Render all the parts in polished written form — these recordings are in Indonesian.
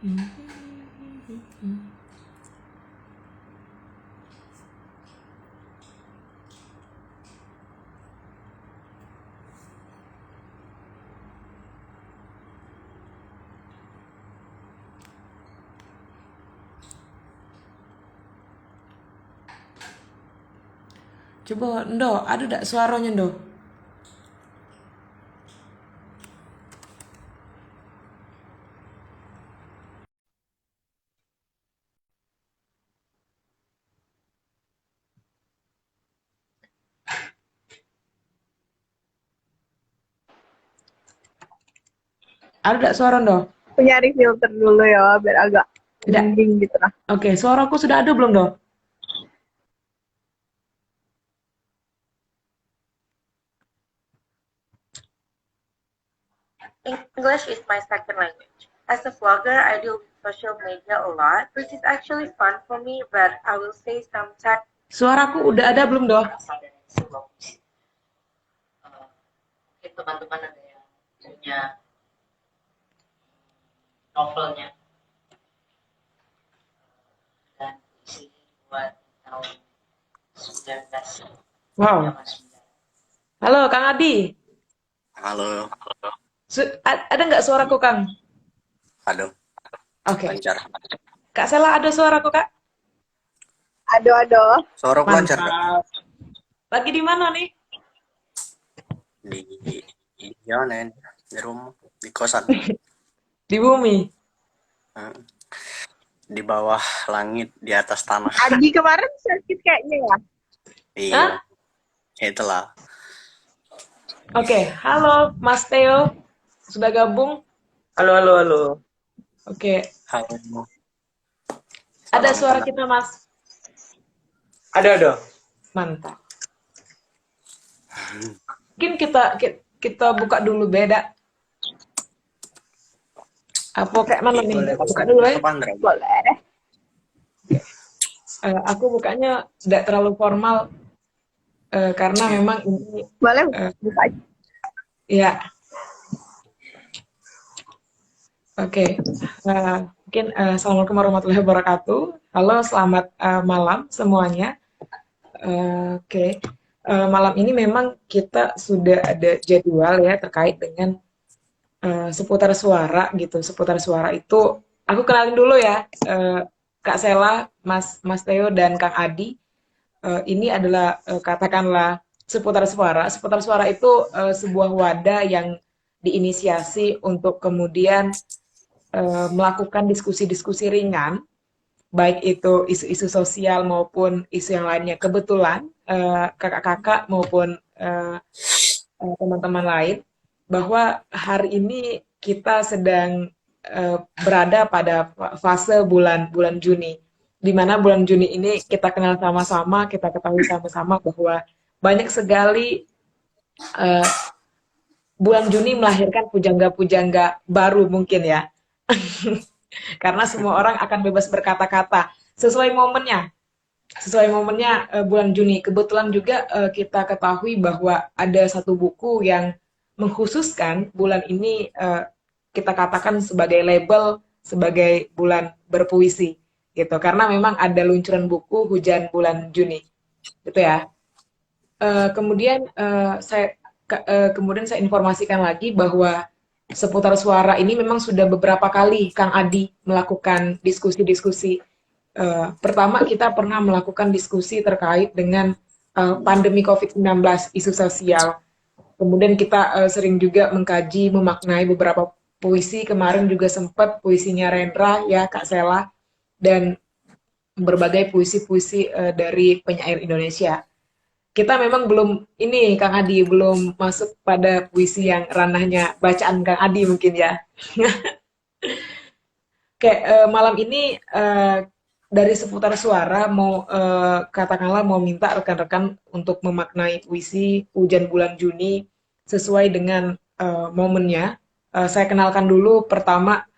Coba, Ndo, ada gak suaranya, Ndo? Ada gak suara, Ndo? Aku nyari filter dulu ya, biar agak Tidak. dingin gitu lah. Oke, suaraku sudah ada belum, Ndo? English is my second language. As a vlogger, I deal with social media a lot, which is actually fun for me, but I will say sometimes. Suaraku udah ada belum, Ndo? Mungkin teman-teman ada yang punya novelnya dan puisi buat tahun 19. Wow. Halo, Kang Adi. Halo, Ada nggak suaraku, Kang? aduh, Oke. lancar. Kak Sela, ada suaraku, Kak? Aduh. Suara lancar Kak? Mantap. Lagi di mana nih? Di mana? Di rumah, di kosan. Di bumi. Hmm. Di bawah langit, di atas tanah. Adi kemarin sakit kayaknya ya? Iya, Hah? itulah. Oke, halo Mas Theo. Sudah gabung? Halo. Oke. Halo. Ada Salam suara kenal. kita, Mas? Ada. Mantap. Mungkin kita buka dulu beda. Apa kayak mana nih? Boleh, Buka dulu ya. Kapan, Dre? Boleh deh. Aku bukanya tidak terlalu formal karena memang ini Boleh buka aja. ya. Oke. Mungkin Assalamualaikum warahmatullahi wabarakatuh. Halo, selamat malam semuanya. Oke. Malam ini memang kita sudah ada jadwal ya terkait dengan seputar suara gitu. Seputar suara itu aku kenalin dulu ya, Kak Sela, Mas Theo dan Kang Adi. Ini adalah katakanlah seputar suara. Seputar suara itu sebuah wadah yang diinisiasi untuk kemudian melakukan diskusi-diskusi ringan, baik itu isu-isu sosial maupun isu yang lainnya. Kebetulan kakak-kakak maupun teman-teman lain bahwa hari ini kita sedang berada pada fase bulan Juni, di mana bulan Juni ini kita kenal sama-sama, kita ketahui sama-sama bahwa banyak sekali bulan Juni melahirkan pujangga-pujangga baru mungkin ya. Karena semua orang akan bebas berkata-kata sesuai momennya. Sesuai momennya bulan Juni. Kebetulan juga kita ketahui bahwa ada satu buku yang mengkhususkan bulan ini kita katakan sebagai label sebagai bulan berpuisi gitu. Karena memang ada luncuran buku Hujan Bulan Juni. Gitu ya. Kemudian saya informasikan lagi bahwa seputar suara ini memang sudah beberapa kali Kang Adi melakukan diskusi-diskusi. Pertama kita pernah melakukan diskusi terkait dengan pandemi COVID-19, isu sosial. Kemudian kita sering juga mengkaji, memaknai beberapa puisi. Kemarin juga sempat puisinya Rendra ya Kak Sela dan berbagai puisi-puisi dari penyair Indonesia. Kita memang belum ini Kang Adi belum masuk pada puisi yang ranahnya bacaan Kang Adi mungkin ya. Oke, malam ini dari seputar suara mau katakanlah mau minta rekan-rekan untuk memaknai puisi Hujan Bulan Juni sesuai dengan momennya. Saya kenalkan dulu pertama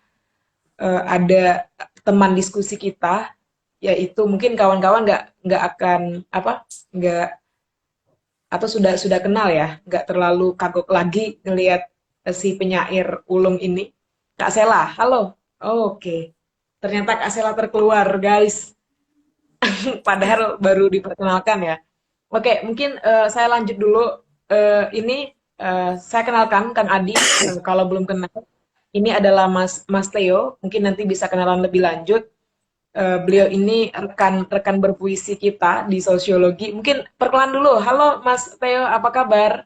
ada teman diskusi kita yaitu mungkin kawan-kawan nggak akan nggak atau sudah kenal ya, nggak terlalu kagok lagi ngelihat si penyair ulung ini. Kak Sela, halo. Oh, oke. ternyata Kak Sela terkeluar, guys. Padahal baru diperkenalkan ya. Oke, mungkin saya lanjut dulu. Saya kenalkan Kang Adi. Kalau belum kenal, ini adalah Mas Theo. Mungkin nanti bisa kenalan lebih lanjut. Beliau ini rekan berpuisi kita di sosiologi. Mungkin perkenalan dulu. Halo Mas Theo, apa kabar?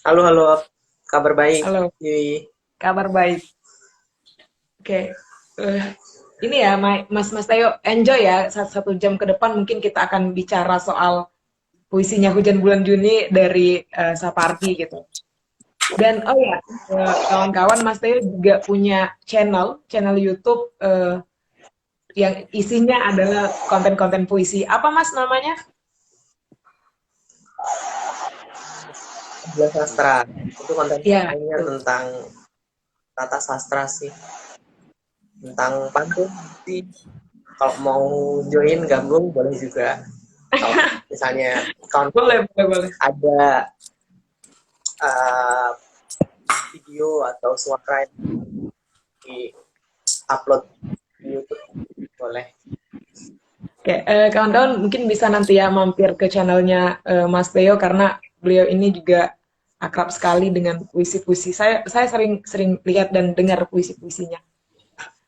Halo, halo. Kabar baik, Halo, Yui. kabar baik. Oke. Ini ya, Mas Theo, enjoy ya. Satu jam ke depan mungkin kita akan bicara soal puisinya Hujan Bulan Juni dari Sapardi gitu. Dan oh ya, kawan-kawan, Mas Theo juga punya channel YouTube yang isinya adalah konten-konten puisi. Apa Mas namanya? Sebelah sastra. Itu Ya, konten-kontennya tentang tata sastra sih. Tentang pantun sih. Kalau mau join gabung boleh juga. Kalau misalnya boleh. ada video atau suara yang di upload di YouTube boleh. Oke, kawan-kawan mungkin bisa nanti ya mampir ke channelnya Mas Theo karena beliau ini juga akrab sekali dengan puisi-puisi. Saya sering lihat dan dengar puisi-puisinya.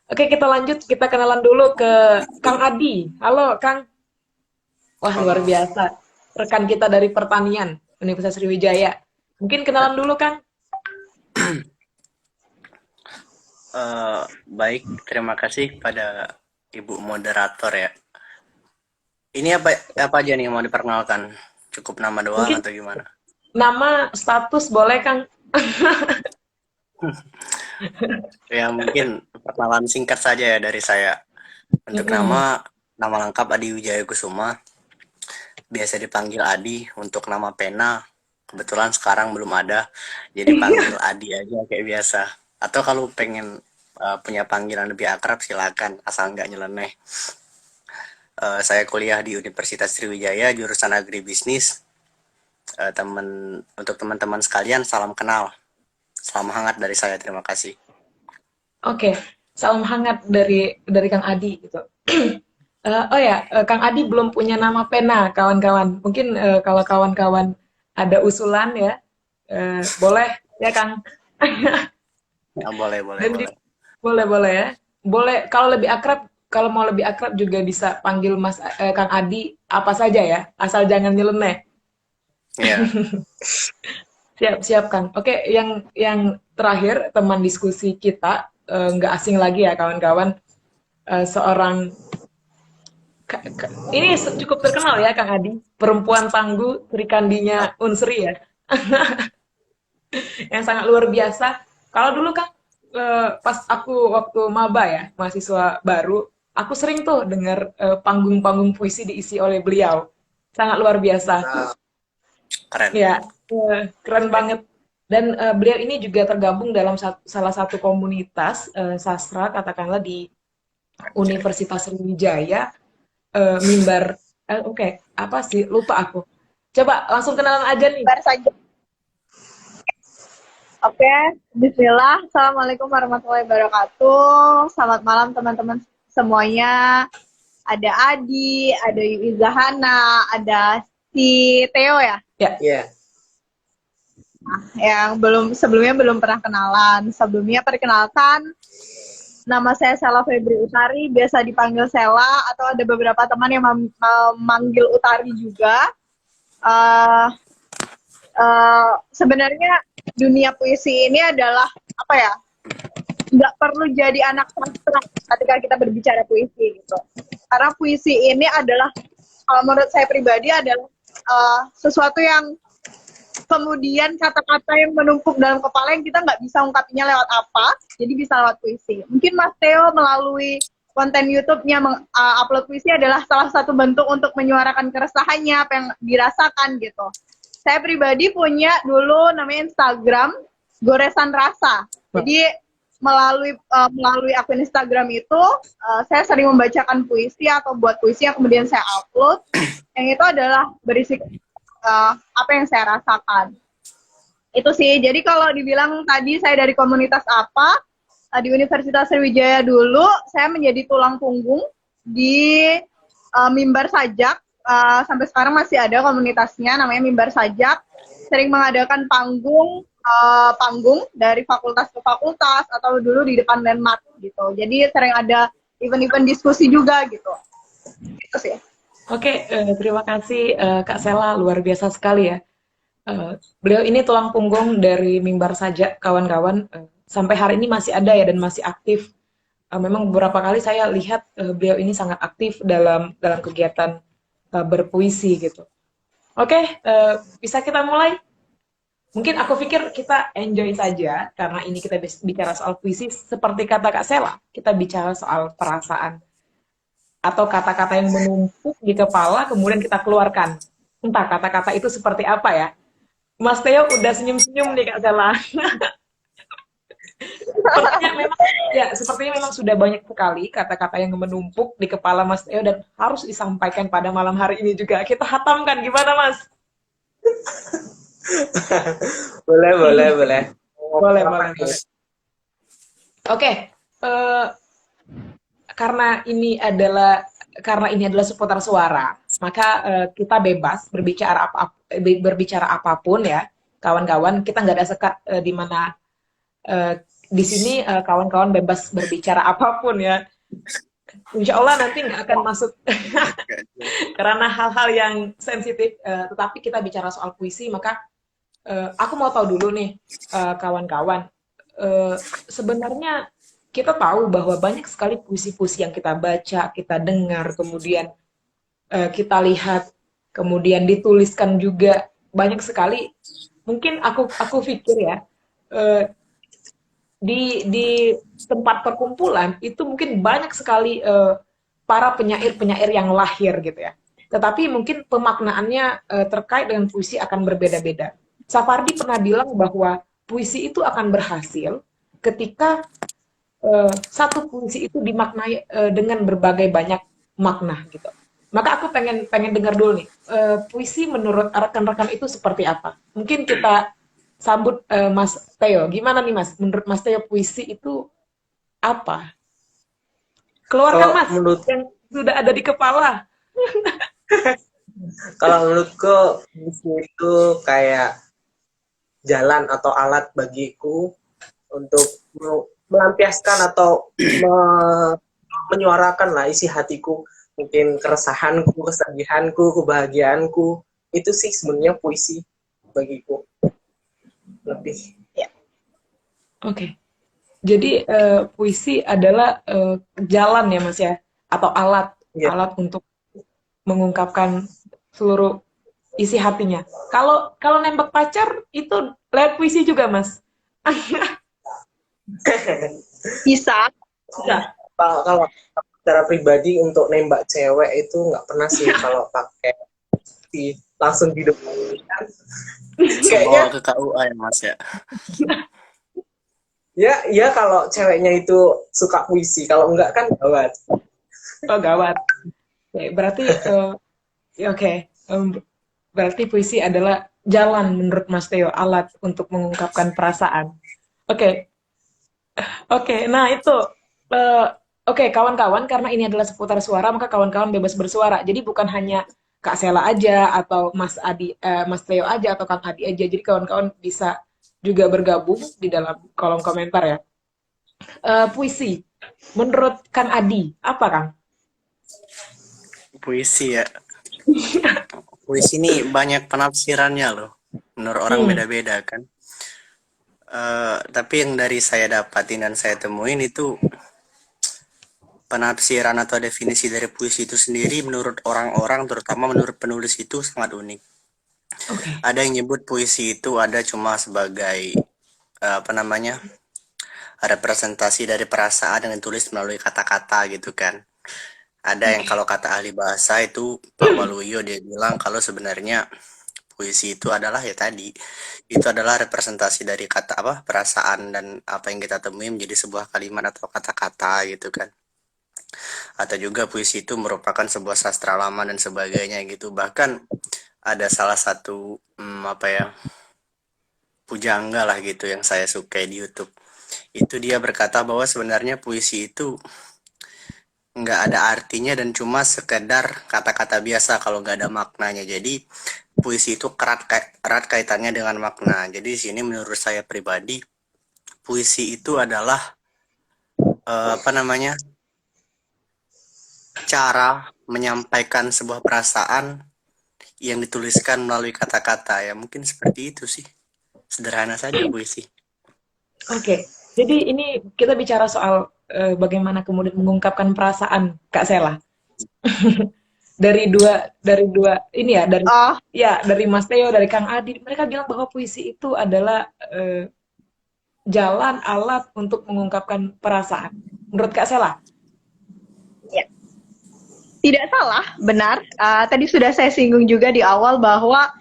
Oke, kita lanjut. Kita kenalan dulu ke Kang Adi. Halo, Kang. Wah, luar biasa. Rekan kita dari pertanian, Universitas Sriwijaya. Mungkin kenalan dulu, Kang. Baik, terima kasih pada Ibu moderator ya. Ini apa aja nih yang mau diperkenalkan? Cukup nama doang Mungkin atau gimana? nama, status boleh, Kang. Ya mungkin perkenalan singkat saja ya dari saya. Untuk nama lengkap Adi Wijaya Kusuma. Biasa dipanggil Adi. Untuk nama pena kebetulan sekarang belum ada. Jadi panggil Adi aja kayak biasa. Atau kalau pengen punya panggilan lebih akrab silakan, asal nggak nyeleneh. Saya kuliah di Universitas Sriwijaya jurusan agribisnis. Untuk teman-teman sekalian salam kenal. Salam hangat dari saya, terima kasih. Oke, salam hangat dari Kang Adi gitu. Oh ya, Kang Adi belum punya nama pena, kawan-kawan. Mungkin kalau kawan-kawan ada usulan ya, boleh ya Kang. Ya, boleh. Boleh ya. Boleh kalau mau lebih akrab juga bisa panggil Mas Kang Adi apa saja ya, asal jangan nyeleneh. Iya. Siap Kang. Oke, yang terakhir teman diskusi kita nggak asing lagi ya kawan-kawan, seorang ini cukup terkenal ya Kang Adi, perempuan tangguh Sri Kandinya Unsri ya, yang sangat luar biasa. Kalau dulu Kang, pas aku waktu maba ya, mahasiswa baru, aku sering tuh dengar panggung-panggung puisi diisi oleh beliau, sangat luar biasa. Keren. Ya, keren banget. Dan beliau ini juga tergabung dalam salah satu komunitas sastra, katakanlah di Universitas Sriwijaya, mimbar. Oke, apa sih? Lupa aku. Coba langsung kenalan aja nih. Baru saja. Oke, bismillah. Assalamualaikum warahmatullahi wabarakatuh. Selamat malam teman-teman semuanya. Ada Adi, ada Yui Zahana, ada si Theo ya? Iya. Nah, yang sebelumnya belum pernah kenalan. Sebelumnya perkenalkan, nama saya Sela Febri Utari, biasa dipanggil Sela, atau ada beberapa teman yang memanggil Utari juga. Sebenarnya dunia puisi ini adalah apa ya? Nggak perlu jadi anak sastra ketika kita berbicara puisi gitu. Karena puisi ini adalah, kalau menurut saya pribadi adalah sesuatu yang kemudian kata-kata yang menumpuk dalam kepala yang kita nggak bisa ungkapinya lewat apa, jadi bisa lewat puisi. Mungkin Mas Theo melalui konten YouTube-nya upload puisi adalah salah satu bentuk untuk menyuarakan keresahannya, apa yang dirasakan gitu. Saya pribadi punya dulu namanya Instagram Goresan Rasa. Jadi melalui akun Instagram itu saya sering membacakan puisi atau buat puisi yang kemudian saya upload. Yang itu adalah berisi apa yang saya rasakan. Itu sih. Jadi kalau dibilang tadi saya dari komunitas apa, di Universitas Sriwijaya dulu saya menjadi tulang punggung di Mimbar Sajak. Sampai sekarang masih ada komunitasnya namanya Mimbar Sajak. Sering mengadakan panggung dari fakultas ke fakultas atau dulu di depan landmark gitu. Jadi sering ada event-event diskusi juga gitu. Gitu sih. Oke, terima kasih Kak Sela, luar biasa sekali ya. Beliau ini tulang punggung dari Mimbar Saja, kawan-kawan. Sampai hari ini masih ada ya dan masih aktif. Memang beberapa kali saya lihat beliau ini sangat aktif dalam kegiatan berpuisi gitu. Oke, bisa kita mulai? Mungkin aku pikir kita enjoy saja karena ini kita bicara soal puisi. Seperti kata Kak Sela, kita bicara soal perasaan atau kata-kata yang menumpuk di kepala kemudian kita keluarkan. Entah kata-kata itu seperti apa ya. Mas Theo udah senyum-senyum nih Kak Sela. Sepertinya memang sudah banyak sekali kata-kata yang menumpuk di kepala Mas Theo dan harus disampaikan pada malam hari ini juga. Kita hatamkan gimana Mas? Boleh. Boleh. Oke, karena ini adalah seputar suara, maka kita bebas berbicara apapun ya, kawan-kawan. Kita nggak ada sekat di mana di sini kawan-kawan bebas berbicara apapun ya. Insya Allah nanti nggak akan masuk karena hal-hal yang sensitif, tetapi kita bicara soal puisi, maka aku mau tahu dulu nih kawan-kawan, sebenarnya kita tahu bahwa banyak sekali puisi-puisi yang kita baca, kita dengar, kemudian kita lihat, kemudian dituliskan juga banyak sekali. Mungkin aku pikir ya, di tempat perkumpulan itu mungkin banyak sekali para penyair-penyair yang lahir gitu ya. Tetapi mungkin pemaknaannya terkait dengan puisi akan berbeda-beda. Sapardi pernah bilang bahwa puisi itu akan berhasil ketika satu puisi itu dimaknai dengan berbagai banyak makna gitu. Maka aku pengen dengar dulu nih, puisi menurut rekan-rekan itu seperti apa? Mungkin kita sambut Mas Theo. Gimana nih Mas? Menurut Mas Theo puisi itu apa? Keluarkan Mas yang sudah ada di kepala. Kalau menurutku puisi itu kayak jalan atau alat bagiku untuk melampiaskan atau menyuarakan lah isi hatiku, mungkin keresahanku, kesedihanku, kebahagiaanku. Itu sih sebenarnya puisi bagiku. Lebih ya. Oke. Jadi puisi adalah jalan ya Mas ya, atau alat untuk mengungkapkan seluruh isi hatinya. Kalau nembak pacar itu lewat puisi juga Mas. Bisa. Kalau secara pribadi untuk nembak cewek itu nggak pernah sih kalau pakai langsung di depan. Kayaknya ke KUA ya Mas ya. Ya kalau ceweknya itu suka puisi, kalau enggak kan gawat. Oh gawat. Berarti berarti puisi adalah jalan menurut Mas Theo, alat untuk mengungkapkan perasaan. Oke, nah itu. Oke, kawan-kawan, karena ini adalah seputar suara, maka kawan-kawan bebas bersuara. Jadi bukan hanya Kak Sela aja, atau Mas Theo aja, atau Kang Adi aja. Jadi kawan-kawan bisa juga bergabung di dalam kolom komentar ya. Puisi, menurut Kang Adi, apa Kang? Puisi ya. Puisi ini banyak penafsirannya loh. Menurut orang beda-beda kan. Tapi yang dari saya dapatin dan saya temuin itu penafsiran atau definisi dari puisi itu sendiri menurut orang-orang, terutama menurut penulis itu sangat unik. Okay. Ada yang nyebut puisi itu ada cuma sebagai representasi dari perasaan yang ditulis melalui kata-kata gitu kan. Ada yang kalau kata ahli bahasa itu Pak Waluyo, dia bilang kalau sebenarnya puisi itu adalah ya tadi, itu adalah representasi dari perasaan dan apa yang kita temui menjadi sebuah kalimat atau kata-kata gitu kan. Atau juga puisi itu merupakan sebuah sastra lama dan sebagainya gitu. Bahkan ada salah satu pujangga lah gitu yang saya sukai di YouTube. itu dia berkata bahwa sebenarnya puisi itu nggak ada artinya dan cuma sekedar kata-kata biasa kalau nggak ada maknanya. Jadi puisi itu erat kaitannya dengan makna. Jadi di sini menurut saya pribadi puisi itu adalah cara menyampaikan sebuah perasaan yang dituliskan melalui kata-kata. Ya mungkin seperti itu sih, sederhana saja puisi. Oke, jadi ini kita bicara soal bagaimana kemudian mengungkapkan perasaan, Kak Sela. dari dua ini ya, dari Mas Theo, dari Kang Adi, mereka bilang bahwa puisi itu adalah jalan alat untuk mengungkapkan perasaan. Menurut Kak Sela? Ya. Tidak salah, benar. Tadi sudah saya singgung juga di awal bahwa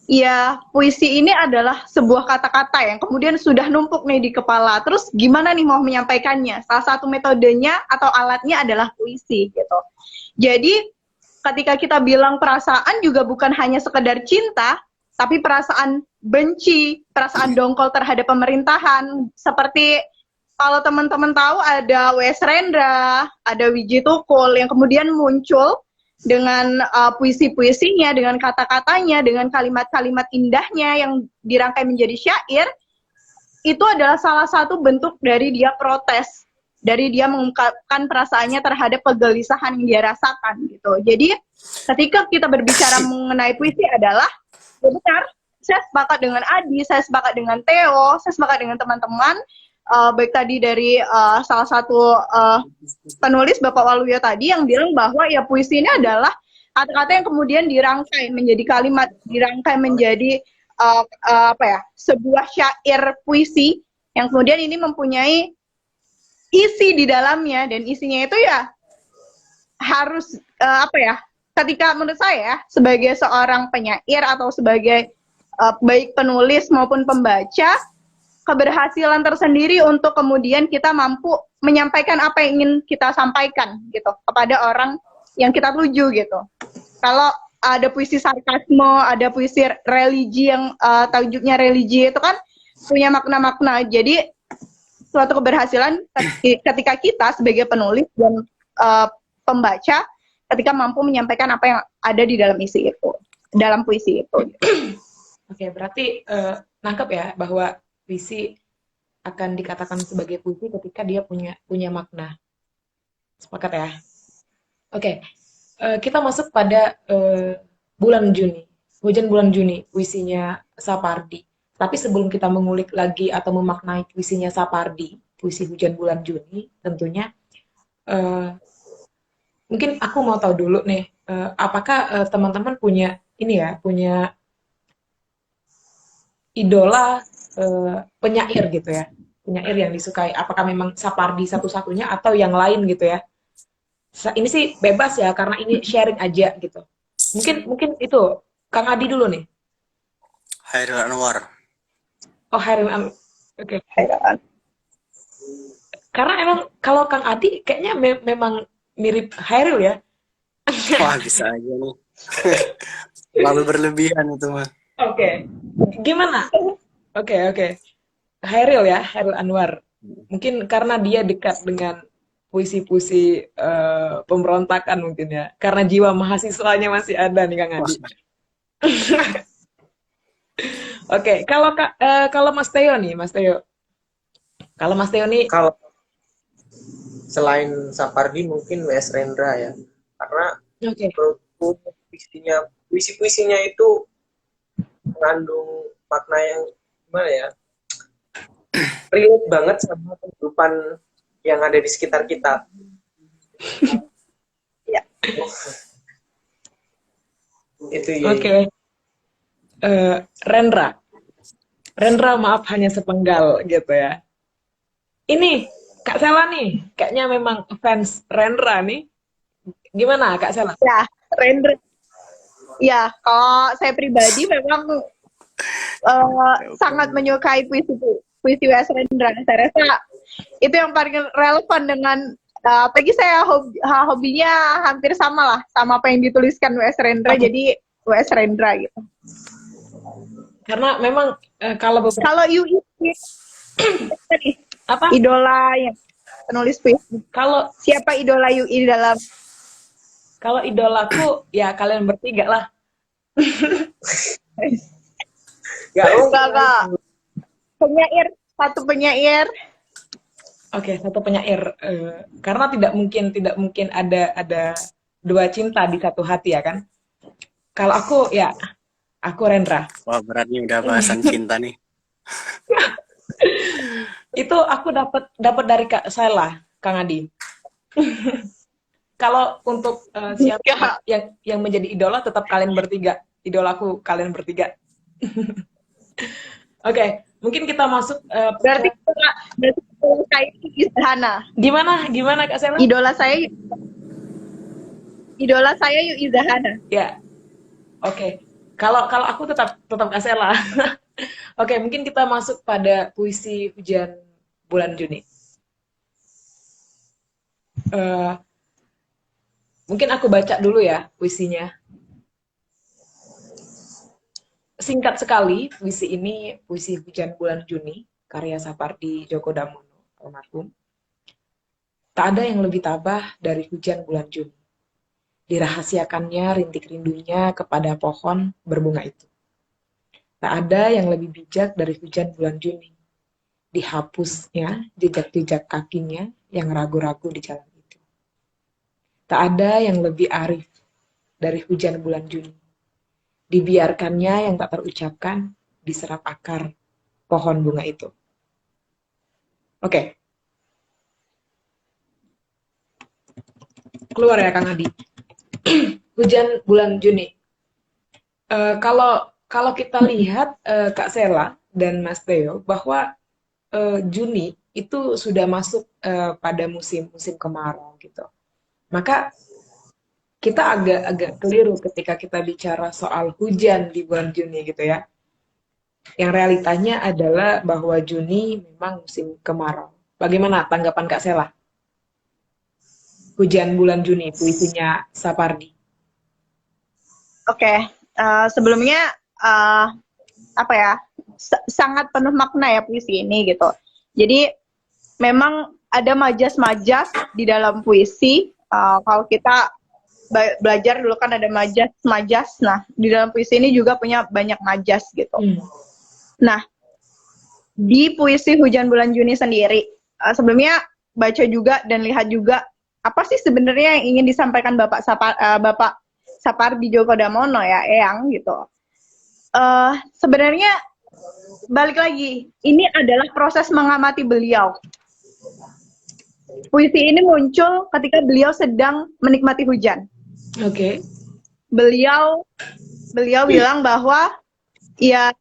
ya puisi ini adalah sebuah kata-kata yang kemudian sudah numpuk nih di kepala. Terus gimana nih mau menyampaikannya? Salah satu metodenya atau alatnya adalah puisi gitu. Jadi ketika kita bilang perasaan juga bukan hanya sekedar cinta, tapi perasaan benci, perasaan dongkol terhadap pemerintahan. Seperti kalau teman-teman tahu ada W.S. Rendra, ada Wiji Tukul yang kemudian muncul dengan puisi-puisinya, dengan kata-katanya, dengan kalimat-kalimat indahnya yang dirangkai menjadi syair, itu adalah salah satu bentuk dari dia protes, dari dia mengungkapkan perasaannya terhadap kegelisahan yang dia rasakan gitu. Jadi ketika kita berbicara mengenai puisi adalah, ya benar, saya sepakat dengan Adi, saya sepakat dengan Theo, saya sepakat dengan teman-teman, baik tadi dari salah satu penulis Bapak Waluyo tadi yang bilang bahwa ya puisi ini adalah kata-kata yang kemudian dirangkai menjadi kalimat, dirangkai menjadi sebuah syair puisi yang kemudian ini mempunyai isi di dalamnya, dan isinya itu ya harus ketika menurut saya sebagai seorang penyair atau sebagai baik penulis maupun pembaca, keberhasilan tersendiri untuk kemudian kita mampu menyampaikan apa yang ingin kita sampaikan gitu kepada orang yang kita tuju gitu. Kalau ada puisi sarkasme, ada puisi religi yang tajuknya religi itu kan punya makna-makna. Jadi suatu keberhasilan ketika kita sebagai penulis dan pembaca ketika mampu menyampaikan apa yang ada di dalam isi itu, dalam puisi itu. Oke, berarti nangkep ya bahwa puisi akan dikatakan sebagai puisi ketika dia punya makna. Sepakat ya? Oke, kita masuk pada bulan Juni. Hujan bulan Juni, puisinya Sapardi. Tapi sebelum kita mengulik lagi atau memaknai puisinya Sapardi, puisi Hujan bulan Juni, tentunya mungkin aku mau tahu dulu nih, apakah teman-teman punya idola penyair gitu ya, penyair yang disukai, apakah memang Sapardi satu-satunya atau yang lain gitu ya? Ini sih bebas ya, karena ini sharing aja gitu. Mungkin itu Kang Adi dulu nih. Hairil Anwar. Oh, Hairil Anwar. Oke. Karena emang kalau Kang Adi kayaknya memang mirip Hairil ya. Wah, bisa aja nih. Lalu berlebihan itu mah. Oke. Gimana? Oke. Hairil ya, Hairil Anwar. Mungkin karena dia dekat dengan puisi-puisi pemberontakan mungkin ya. Karena jiwa mahasiswanya masih ada nih Kang Adi. Oke, kalau Mas Theo nih, Mas Theo. Kalau Mas Theo nih, Kalau selain Sapardi mungkin W.S. Rendra ya. Karena menurutku puisi-puisinya itu mengandung makna yang gimana ya, relate banget sama kehidupan yang ada di sekitar kita. Ya. Itu ya. Oke. Rendra maaf hanya sepenggal gitu ya. Ini Kak Sela nih, kayaknya memang fans Rendra nih. Gimana Kak Sela? Ya, Rendra. Ya, kalau saya pribadi memang sangat menyukai puisi W.S. Rendra. Saya rasa itu yang paling relevan dengan bagi saya hobinya hampir sama lah sama apa yang dituliskan W.S. Rendra. Jadi W.S. Rendra gitu. Karena memang kalau UI Apa? Idola yang penulis puisi. Kalau Siapa idola Yui dalam? kalau idolaku ya kalian bertiga lah. Nggak mungkin. Kakak. Penyair, satu penyair. Oke, satu penyair. Karena tidak mungkin ada dua cinta di satu hati ya kan? Kalau aku ya aku Rendra. Wah, beratnya udah bahasan cinta nih. Itu aku dapat dari Kak Sela, Kang Adi. Kalau untuk siapa yang menjadi idola tetap kalian bertiga. Idolaku kalian bertiga. Oke, mungkin kita masuk Berarti saya Yui Zahana. gimana Kak Sela? Idola saya Yui Zahana. Ya. Oke. Kalau aku tetap Kak Sela. Oke, mungkin kita masuk pada puisi Hujan Bulan Juni. Mungkin aku baca dulu ya puisinya. Singkat sekali, puisi ini puisi Hujan Bulan Juni, karya Sapardi Djoko Damono, almarhum. Tak ada yang lebih tabah dari hujan bulan Juni. Dirahasiakannya rintik rindunya kepada pohon berbunga itu. Tak ada yang lebih bijak dari hujan bulan Juni. Dihapusnya jejak-jejak kakinya yang ragu-ragu di jalan itu. Tak ada yang lebih arif dari hujan bulan Juni. Dibiarkannya yang tak terucapkan diserap akar pohon bunga itu. Oke. Keluar ya Kang Adi. Hujan bulan Juni. Kalau kita lihat Kak Sela dan Mas Theo bahwa Juni itu sudah masuk pada musim kemarau gitu. Maka kita agak keliru ketika kita bicara soal hujan di bulan Juni gitu ya. Yang realitanya adalah bahwa Juni memang musim kemarau. Bagaimana tanggapan Kak Sela? Hujan bulan Juni, puisinya Sapardi. Oke, sebelumnya apa ya, sangat penuh makna ya puisi ini gitu. Jadi memang ada majas-majas di dalam puisi. Kalau kita belajar dulu kan ada majas. Nah, di dalam puisi ini juga punya banyak majas gitu. Nah, di puisi Hujan Bulan Juni sendiri, sebelumnya baca juga dan lihat juga apa sih sebenarnya yang ingin disampaikan Bapak Sapardi Djoko Damono ya, Eyang gitu. Sebenarnya balik lagi, ini adalah proses mengamati beliau. Puisi ini muncul ketika beliau sedang menikmati hujan. Oke. Beliau bilang bahwa ya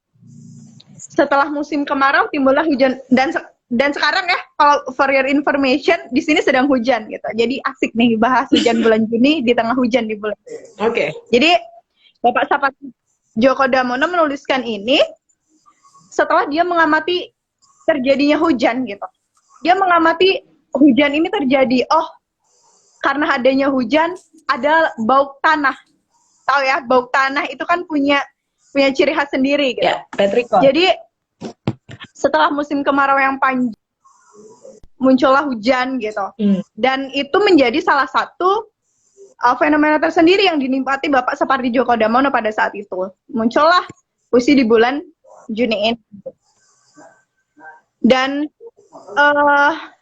setelah musim kemarau timbullah hujan dan sekarang ya kalau for your information di sini sedang hujan gitu. Jadi asik nih bahas hujan bulan Juni di tengah hujan di bulan. Oke. Jadi Bapak Sapardi Djoko Damono menuliskan ini setelah dia mengamati terjadinya hujan gitu. Dia mengamati hujan ini terjadi. Oh, karena adanya hujan ada bauk tanah. Tahu ya, bauk tanah itu kan punya ciri khas sendiri gitu. Ya, petrikor. Jadi setelah musim kemarau yang panjang muncullah hujan gitu. Dan itu menjadi salah satu fenomena tersendiri yang dinikmati Bapak Sapardi Djoko Damono pada saat itu. Muncullah puisi di bulan Juni ini. Dan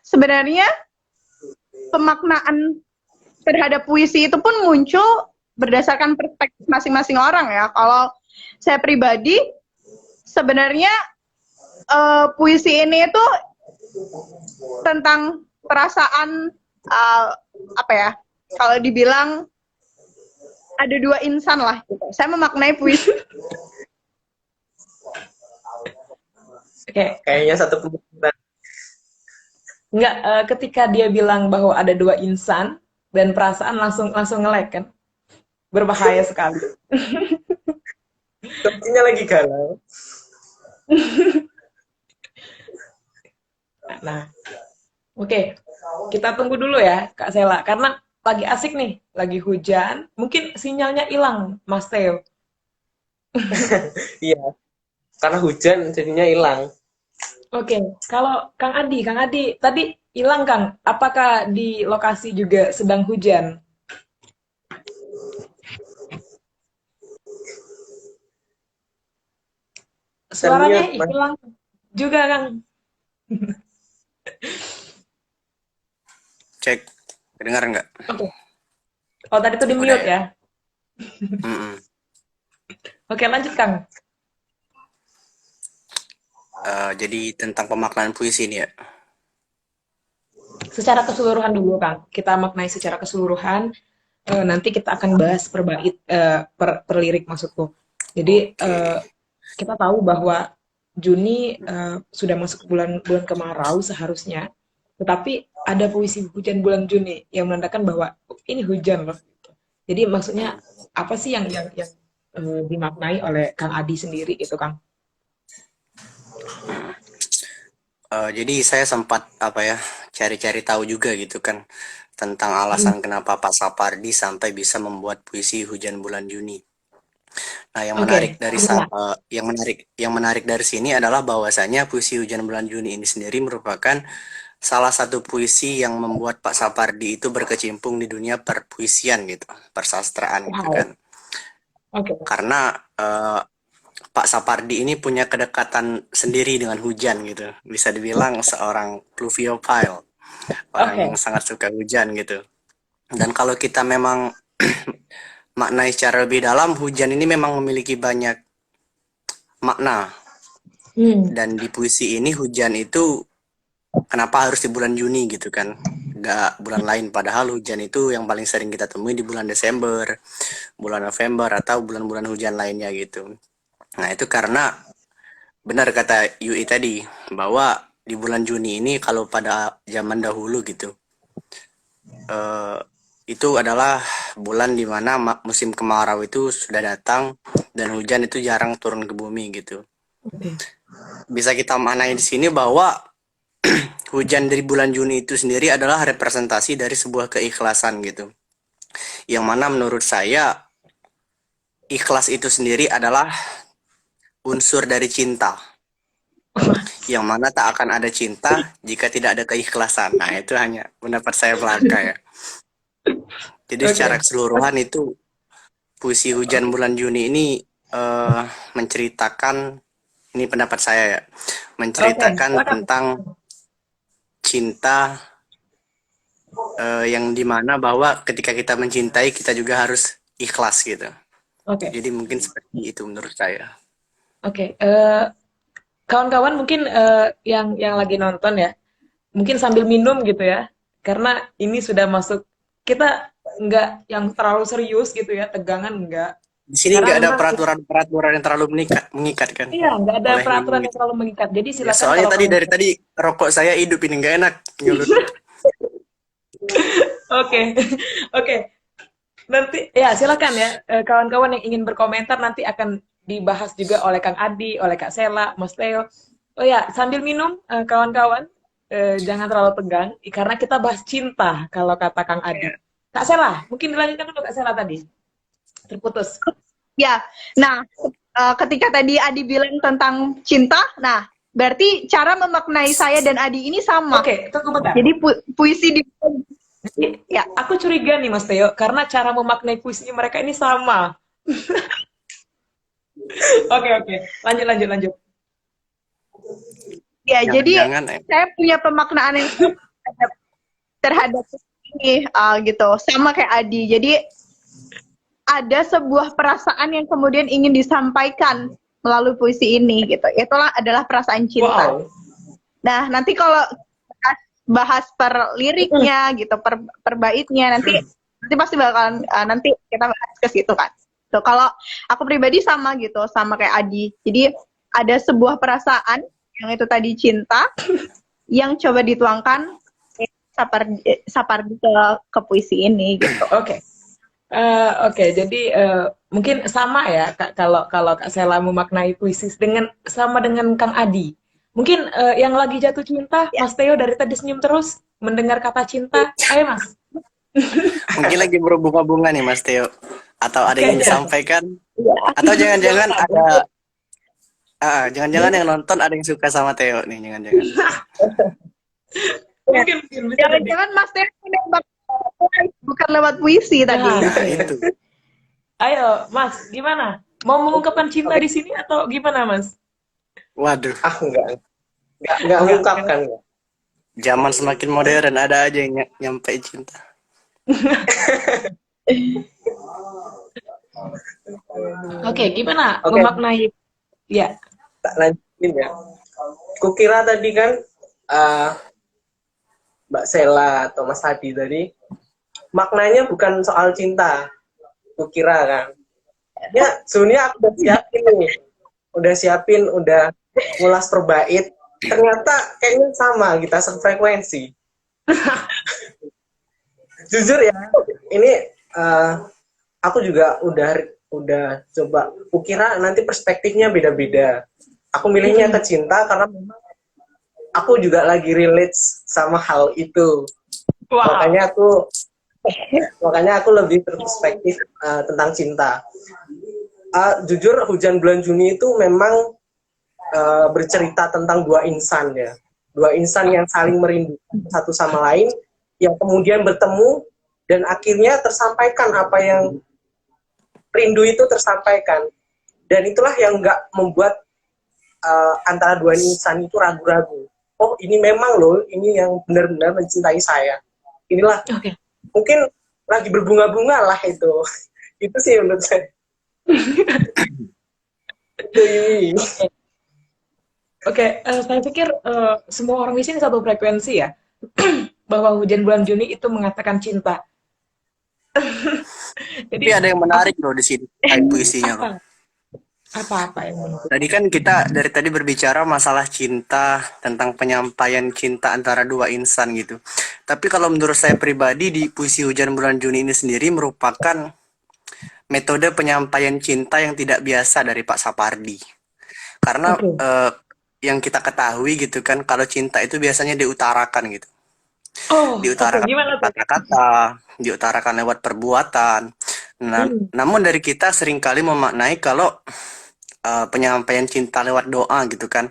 sebenarnya pemaknaan terhadap puisi itu pun muncul berdasarkan perspektif masing-masing orang ya. Kalau saya pribadi sebenarnya puisi ini itu tentang perasaan apa ya? Kalau dibilang ada dua insan lah gitu. Saya memaknai puisi. Oke. Kayaknya satu pemikiran. Enggak, ketika dia bilang bahwa ada dua insan dan perasaan langsung nge-lag kan. Berbahaya sekali. Sepertinya lagi galau. Nah, oke. Kita tunggu dulu ya, Kak Sela. Karena lagi asik nih, lagi hujan. Mungkin sinyalnya hilang, Mas Theo. Iya. Karena hujan jadinya hilang. Oke, kalau Kang Adi tadi hilang Kang. Apakah di lokasi juga sedang hujan? Suaranya Termute, Mas. hilang juga Kang. Cek, kedengar nggak? Oke. Oh tadi tuh di Udah mute ya. ya. Mm-mm. Oke lanjut Kang. Jadi tentang pemaknaan puisi ini ya. Secara keseluruhan dulu Kang. Kita maknai secara keseluruhan. Nanti kita akan bahas per bait, per lirik maksudku. Jadi Oke. kita tahu bahwa Juni sudah masuk bulan bulan kemarau seharusnya, tetapi ada puisi hujan bulan Juni yang menandakan bahwa ini hujan loh. Jadi maksudnya apa sih yang dimaknai oleh Kang Adi sendiri gitu Kang? Jadi saya sempat apa ya cari-cari tahu juga gitu kan tentang alasan kenapa Pak Sapardi sampai bisa membuat puisi Hujan Bulan Juni. Nah, Oke, gimana? yang menarik dari sini adalah bahwasanya puisi Hujan Bulan Juni ini sendiri merupakan salah satu puisi yang membuat Pak Sapardi itu berkecimpung di dunia perpuisian gitu, persastraan gitu Wow. kan. Oke. Karena Pak Sapardi ini punya kedekatan sendiri dengan hujan gitu. Bisa dibilang seorang pluviophile, orang yang Oke. sangat suka hujan gitu. Dan kalau kita memang maknai secara lebih dalam, hujan ini memang memiliki banyak makna. Hmm. Dan di puisi ini hujan itu kenapa harus di bulan Juni gitu kan? Gak bulan lain, padahal hujan itu yang paling sering kita temui di bulan Desember, bulan November, atau bulan-bulan hujan lainnya gitu. Nah itu karena benar kata Yui tadi, bahwa di bulan Juni ini kalau pada zaman dahulu gitu, eh, itu adalah bulan dimana musim kemarau itu sudah datang dan hujan itu jarang turun ke bumi gitu. Oke. Bisa kita maknai di sini bahwa hujan dari bulan Juni itu sendiri adalah representasi dari sebuah keikhlasan gitu. Yang mana menurut saya ikhlas itu sendiri adalah unsur dari cinta. Yang mana tak akan ada cinta jika tidak ada keikhlasan. Nah itu hanya pendapat saya belaka ya. Jadi secara Oke. keseluruhan itu puisi Hujan Bulan Juni ini menceritakan, ini pendapat saya ya, Oke. menceritakan Silakan. tentang cinta yang dimana bahwa ketika kita mencintai kita juga harus ikhlas gitu. Oke. Jadi mungkin seperti itu menurut saya. Oke. Kawan-kawan mungkin yang lagi nonton ya, mungkin sambil minum gitu ya, karena ini sudah masuk kita nggak yang terlalu serius gitu ya, tegangan nggak. Di sini Karena nggak ada memang peraturan-peraturan yang terlalu mengikat kan iya nggak ada oleh peraturan minum yang itu. terlalu mengikat. Jadi Ya silakan soalnya kalau tadi kamu dari tadi rokok saya hidup ini nggak enak nyulut. oke oke nanti ya silakan ya kawan-kawan yang ingin berkomentar nanti akan dibahas juga oleh Kang Adi, oleh Kak Sela, Mas Theo. Oh ya sambil minum kawan-kawan jangan terlalu tegang karena kita bahas cinta kalau kata Kang Adi. Kak Sela mungkin dilanjutkan dulu Kak Sela tadi terputus. Ya, nah ketika tadi Adi bilang tentang cinta, nah berarti cara memaknai saya dan Adi ini sama. Oke, tunggu bentar. Jadi puisi di Jadi, ya, aku curiga nih Mas Theo, karena cara memaknai puisinya mereka ini sama. Oke, oke. Lanjut, lanjut, lanjut. ya jadi Jangan-jangan saya punya pemaknaan yang terhadap ini gitu, sama kayak Adi. Jadi ada sebuah perasaan yang kemudian ingin disampaikan melalui puisi ini gitu. Itulah adalah perasaan cinta. Wow. Nah, nanti kalau bahas per liriknya gitu, per baitnya nanti pasti bakalan nanti kita bahas ke situ kan. Tuh, kalau aku pribadi sama gitu, sama kayak Adi. Jadi ada sebuah perasaan yang itu tadi cinta yang coba dituangkan Sapardi ke puisi ini gitu. Oke. Oke, jadi mungkin sama ya kalau Kak Sela memaknai puisi sama dengan Kang Adi. Mungkin yang lagi jatuh cinta, Ya. Mas Theo dari tadi senyum terus mendengar kata cinta. Ayo Mas. mungkin lagi berbunga-bunga nih Mas Theo, atau ada yang Kayaknya. disampaikan, atau jangan-jangan Jangan-jangan yang nonton ada yang suka sama Theo nih, jangan-jangan. Mungkin bisa jadi. Jangan-jangan Mas Teo menembak bukan lewat puisi tadi. Nah, Nah, itu. ayo, Mas, gimana? Mau mengungkapkan cinta di sini atau gimana, Mas? Waduh, Enggak Enggak, mengungkapkan. Enggak. zaman semakin modern ada aja yang nyampe cinta. Oke, gimana Oke. memaknai? Ya, Tak lanjutin ya. Kukira tadi kan Mbak Sela atau Mas Hadi tadi maknanya bukan soal cinta. Kukira kan. Ya, sebenarnya aku udah siapin, udah ngulas per bait. Ternyata kayaknya sama, kita sefrekuensi. Jujur ya, ini aku juga udah coba. Kukira nanti perspektifnya beda-beda. Aku milihnya ke cinta karena memang aku juga lagi relate sama hal itu. wow. Makanya aku lebih berperspektif tentang cinta. Jujur, Hujan Bulan Juni itu memang bercerita tentang dua insan ya. Dua insan yang saling merindukan satu sama lain, yang kemudian bertemu dan akhirnya tersampaikan apa yang rindu itu tersampaikan. Dan itulah yang nggak membuat antara dua insan itu ragu-ragu. Oh, ini memang loh, ini yang benar-benar mencintai saya. Inilah Oke. mungkin lagi berbunga-bunga lah itu. Itu sih menurut saya. Oke, saya pikir semua orang di sini satu frekuensi ya, bahwa Hujan Bulan Juni itu mengatakan cinta. Jadi Tapi ada yang menarik loh di sini, kayak puisinya loh. apa yang menurut? Tadi kan kita dari tadi berbicara masalah cinta, tentang penyampaian cinta antara dua insan gitu. Tapi kalau menurut saya pribadi di puisi Hujan Bulan Juni ini sendiri merupakan metode penyampaian cinta yang tidak biasa dari Pak Sapardi. Karena yang kita ketahui gitu kan, kalau cinta itu biasanya diutarakan gitu. Oh, Diutarakan gimana tuh? kata-kata, diutarakan lewat perbuatan. Nah, namun dari kita seringkali memaknai kalau penyampaian cinta lewat doa gitu kan,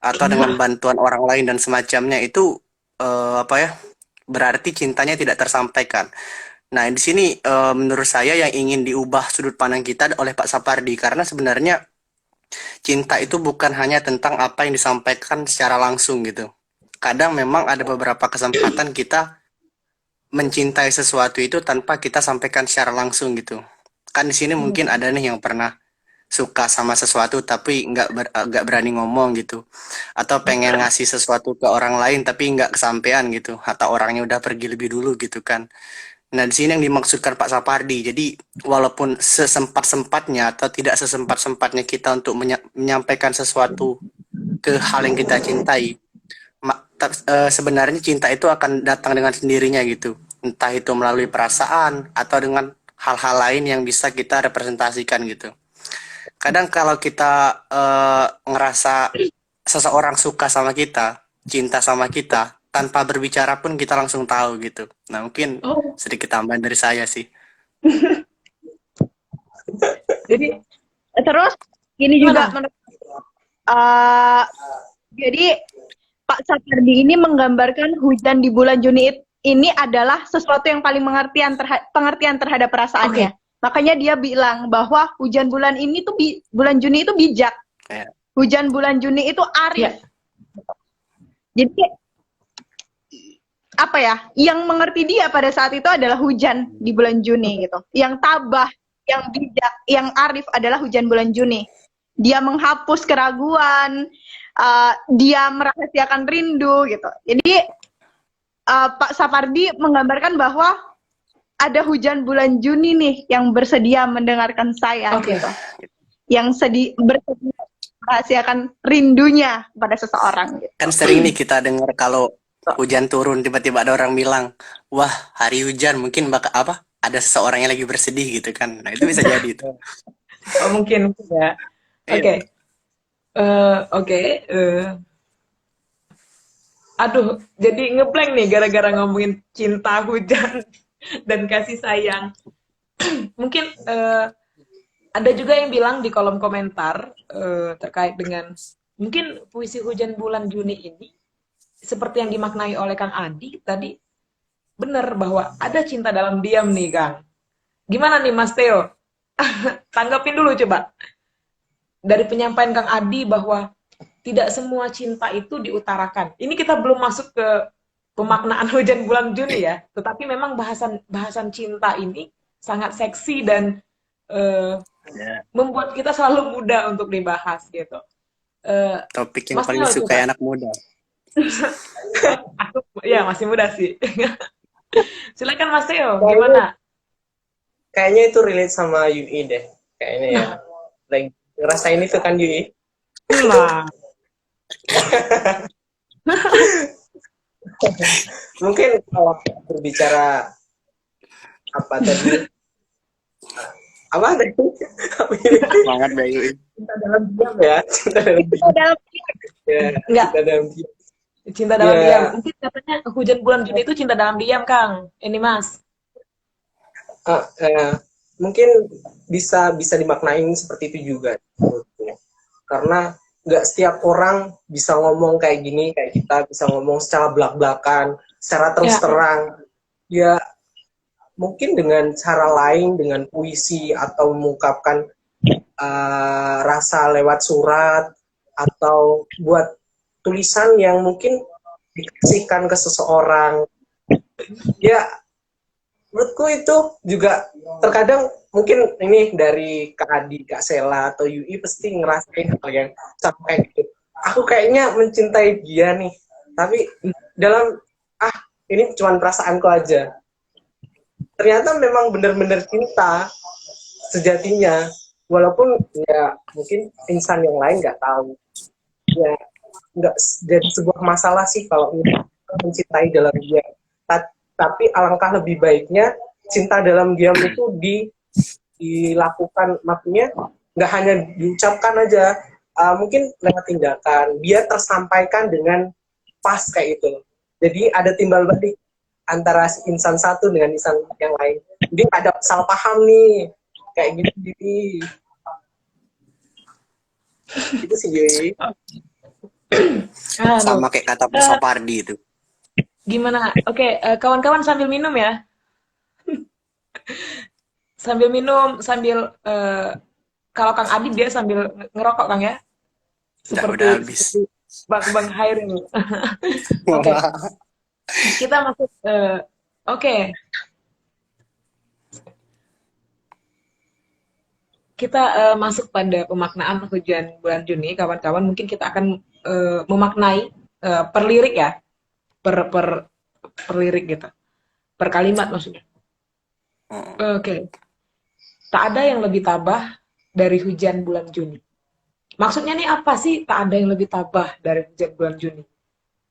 atau dengan bantuan orang lain dan semacamnya itu berarti cintanya tidak tersampaikan. Nah, di sini menurut saya yang ingin diubah sudut pandang kita oleh Pak Sapardi, karena sebenarnya cinta itu bukan hanya tentang apa yang disampaikan secara langsung gitu. Kadang memang ada beberapa kesempatan kita mencintai sesuatu itu tanpa kita sampaikan secara langsung gitu. Kan di sini mungkin ada nih yang pernah suka sama sesuatu tapi nggak berani ngomong gitu, atau pengen ngasih sesuatu ke orang lain tapi nggak kesampaian gitu, atau orangnya udah pergi lebih dulu gitu kan. Nah, di sini yang dimaksudkan Pak Sapardi. Jadi, walaupun sesempat-sempatnya atau tidak sesempat-sempatnya kita untuk menyampaikan sesuatu ke hal yang kita cintai, sebenarnya cinta itu akan datang dengan sendirinya gitu. Entah itu melalui perasaan atau dengan hal-hal lain yang bisa kita representasikan gitu. Kadang kalau kita ngerasa seseorang suka sama kita, cinta sama kita, tanpa berbicara pun kita langsung tahu gitu. Nah, mungkin sedikit tambahan dari saya sih. Jadi Terus ini juga menurut jadi Pak Sapardi ini menggambarkan hujan di bulan Juni ini adalah sesuatu yang paling pengertian terhadap perasaannya. Makanya dia bilang bahwa hujan bulan ini tuh bulan Juni itu bijak. Hujan bulan Juni itu arif. Jadi apa ya? Yang mengerti dia pada saat itu adalah hujan di bulan Juni gitu. Yang tabah, yang bijak, yang arif adalah hujan bulan Juni. Dia menghapus keraguan, dia merahasiakan rindu gitu. Jadi Pak Sapardi menggambarkan bahwa ada hujan bulan Juni nih yang bersedia mendengarkan saya gitu. Yang bersedia merahasiakan rindunya pada seseorang gitu. Kan sering nih kita dengar kalau hujan turun tiba-tiba ada orang bilang, "Wah, hari hujan, mungkin ada seseorang yang lagi bersedih gitu kan." Nah, itu bisa jadi itu. Mungkin ya. Oke. Aduh, jadi ngeblank nih gara-gara ngomongin cinta, hujan, dan kasih sayang. Mungkin Ada juga yang bilang di kolom komentar terkait dengan mungkin puisi Hujan Bulan Juni ini seperti yang dimaknai oleh Kang Adi tadi, benar bahwa ada cinta dalam diam nih, Kang. Gimana nih Mas Theo? Tanggapin dulu coba. Dari penyampaian Kang Adi bahwa tidak semua cinta itu diutarakan. Ini kita belum masuk ke pemaknaan Hujan Bulan Juni ya, tetapi memang bahasan cinta ini sangat seksi dan membuat kita selalu mudah untuk dibahas gitu. Topik yang Mas paling Theo disukai coba. anak muda. Aku ya masih muda sih. Silakan Mas Theo, gimana? Kayaknya itu relate sama UI deh. Kayaknya ya. Lagi ngerasain itu kan UI. Nah, Mungkin kalau berbicara apa tadi? Apa tadi? Semangat Bayu. Cinta dalam diam ya. Cinta dalam diam. Dalam Ya, enggak, cinta dalam diam. cinta dalam Ya, diam. Mungkin katanya Hujan Bulan Juni itu cinta dalam diam, Kang. Ini Mas. mungkin bisa dimaknain seperti itu juga menurutku. Karena nggak setiap orang bisa ngomong kayak gini, kayak kita bisa ngomong secara belak-belakan, secara terus Ya, terang. Ya mungkin dengan cara lain, dengan puisi atau mengungkapkan rasa lewat surat atau buat tulisan yang mungkin dikasihkan ke seseorang. Ya menurutku itu juga terkadang mungkin ini dari Kak Adi, Kak Sela, atau Yui pasti ngerasain hal yang sama kayak gitu. Aku kayaknya mencintai dia nih, tapi dalam, ini cuma perasaanku aja. Ternyata memang benar-benar cinta sejatinya, walaupun ya mungkin insan yang lain nggak tahu. Ya nggak jadi sebuah masalah sih kalau mencintai dalam diam. Tapi alangkah lebih baiknya cinta dalam diam itu dilakukan, maksudnya nggak hanya diucapkan aja, mungkin lewat tindakan, biar tersampaikan dengan pas kayak itu. Jadi ada timbal balik antara insan satu dengan insan yang lain. Jadi ada salah paham nih, kayak gitu. Jadi itu sih Yui. aduh. Sama kayak kata Pak Sapardi itu. Gimana? Oke, kawan-kawan sambil minum ya. Sambil minum, sambil kalau Kang Adi dia sambil ngerokok Kang ya. Udah habis. Seperti Bang Hairil. Oke, kita masuk oke. Kita masuk pada pemaknaan Hujan Bulan Juni, kawan-kawan. Mungkin kita akan memaknai per lirik ya, per lirik gitu, per kalimat maksudnya. Oke. Tak ada yang lebih tabah dari hujan bulan Juni. Maksudnya nih apa sih tak ada yang lebih tabah dari hujan bulan Juni?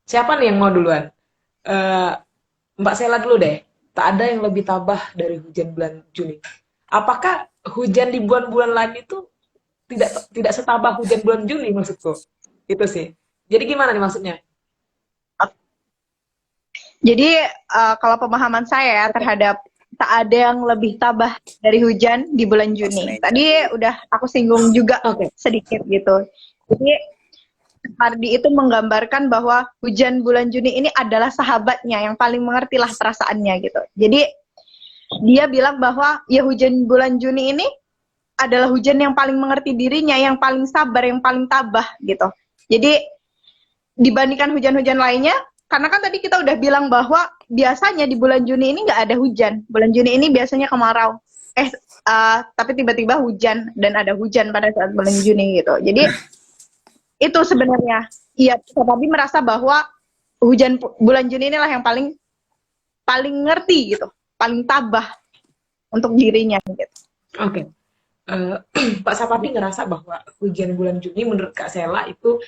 Siapa nih yang mau duluan? Mbak Sela dulu deh. Tak ada yang lebih tabah dari hujan bulan Juni. Apakah hujan di bulan-bulan lain itu tidak setabah hujan bulan Juni maksudku? Itu sih. Jadi gimana nih maksudnya? Jadi kalau pemahaman saya terhadap tak ada yang lebih tabah dari hujan di bulan Juni. Tadi udah aku singgung juga sedikit gitu. Jadi Ardi itu menggambarkan bahwa hujan bulan Juni ini adalah sahabatnya yang paling mengertilah perasaannya gitu. Jadi dia bilang bahwa ya hujan bulan Juni ini adalah hujan yang paling mengerti dirinya, yang paling sabar, yang paling tabah gitu. Jadi dibandingkan hujan-hujan lainnya, karena kan tadi kita udah bilang bahwa biasanya di bulan Juni ini nggak ada hujan. Bulan Juni ini biasanya kemarau. Tapi tiba-tiba hujan dan ada hujan pada saat bulan Juni gitu. Jadi itu sebenarnya iya, tapi merasa bahwa hujan bulan Juni inilah yang paling ngerti gitu, paling tabah untuk dirinya gitu. Oke. Pak Sapardi ngerasa bahwa hujan bulan Juni menurut Kak Sela itu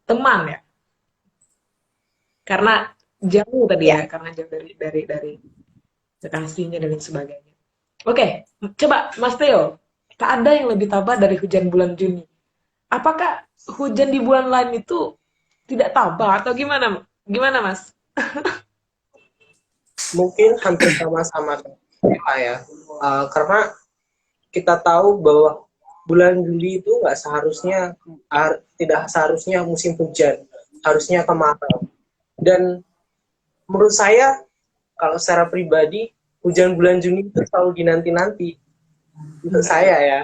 teman ya, karena jauh tadi ya, karena jauh dari kekasihnya dan lain sebagainya. Oke, coba Mas Theo, tak ada yang lebih tabah dari hujan bulan Juni. Apakah hujan di bulan lain itu tidak tabah atau gimana? Gimana Mas? Mungkin hampir sama-sama ya, karena kita tahu bahwa bulan Juli itu nggak seharusnya, tidak seharusnya musim hujan, harusnya kemarau. Dan menurut saya, kalau secara pribadi, hujan bulan Juni itu selalu dinanti-nanti. Untuk saya ya.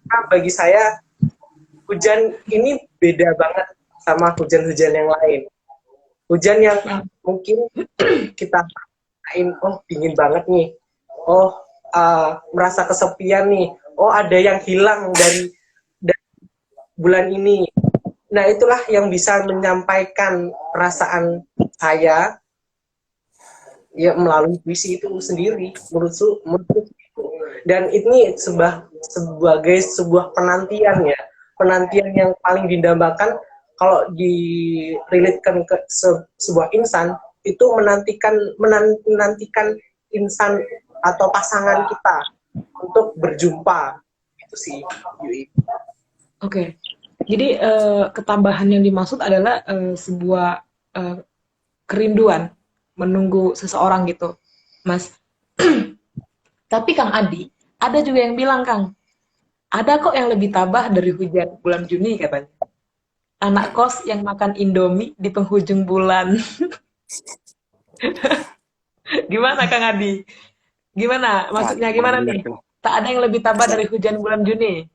Nah, bagi saya, hujan ini beda banget sama hujan-hujan yang lain. Hujan yang mungkin kita rasain, oh dingin banget nih. Oh, merasa kesepian nih. Oh, ada yang hilang dari bulan ini. Nah, itulah yang bisa menyampaikan perasaan saya ya melalui puisi itu sendiri, menurutku. Dan ini sebagai sebuah penantian ya, penantian yang paling didambakan kalau direlitkan ke sebuah insan, itu menantikan insan atau pasangan kita untuk berjumpa. Itu sih, Yui. Oke. Jadi ketambahan yang dimaksud adalah sebuah kerinduan menunggu seseorang gitu, Mas. Tapi Kang Adi, ada juga yang bilang, Kang, ada kok yang lebih tabah dari hujan bulan Juni katanya. Anak kos yang makan Indomie di penghujung bulan. Gimana Kang Adi? Gimana? Maksudnya gimana nih? Tak ada yang lebih tabah dari hujan bulan Juni.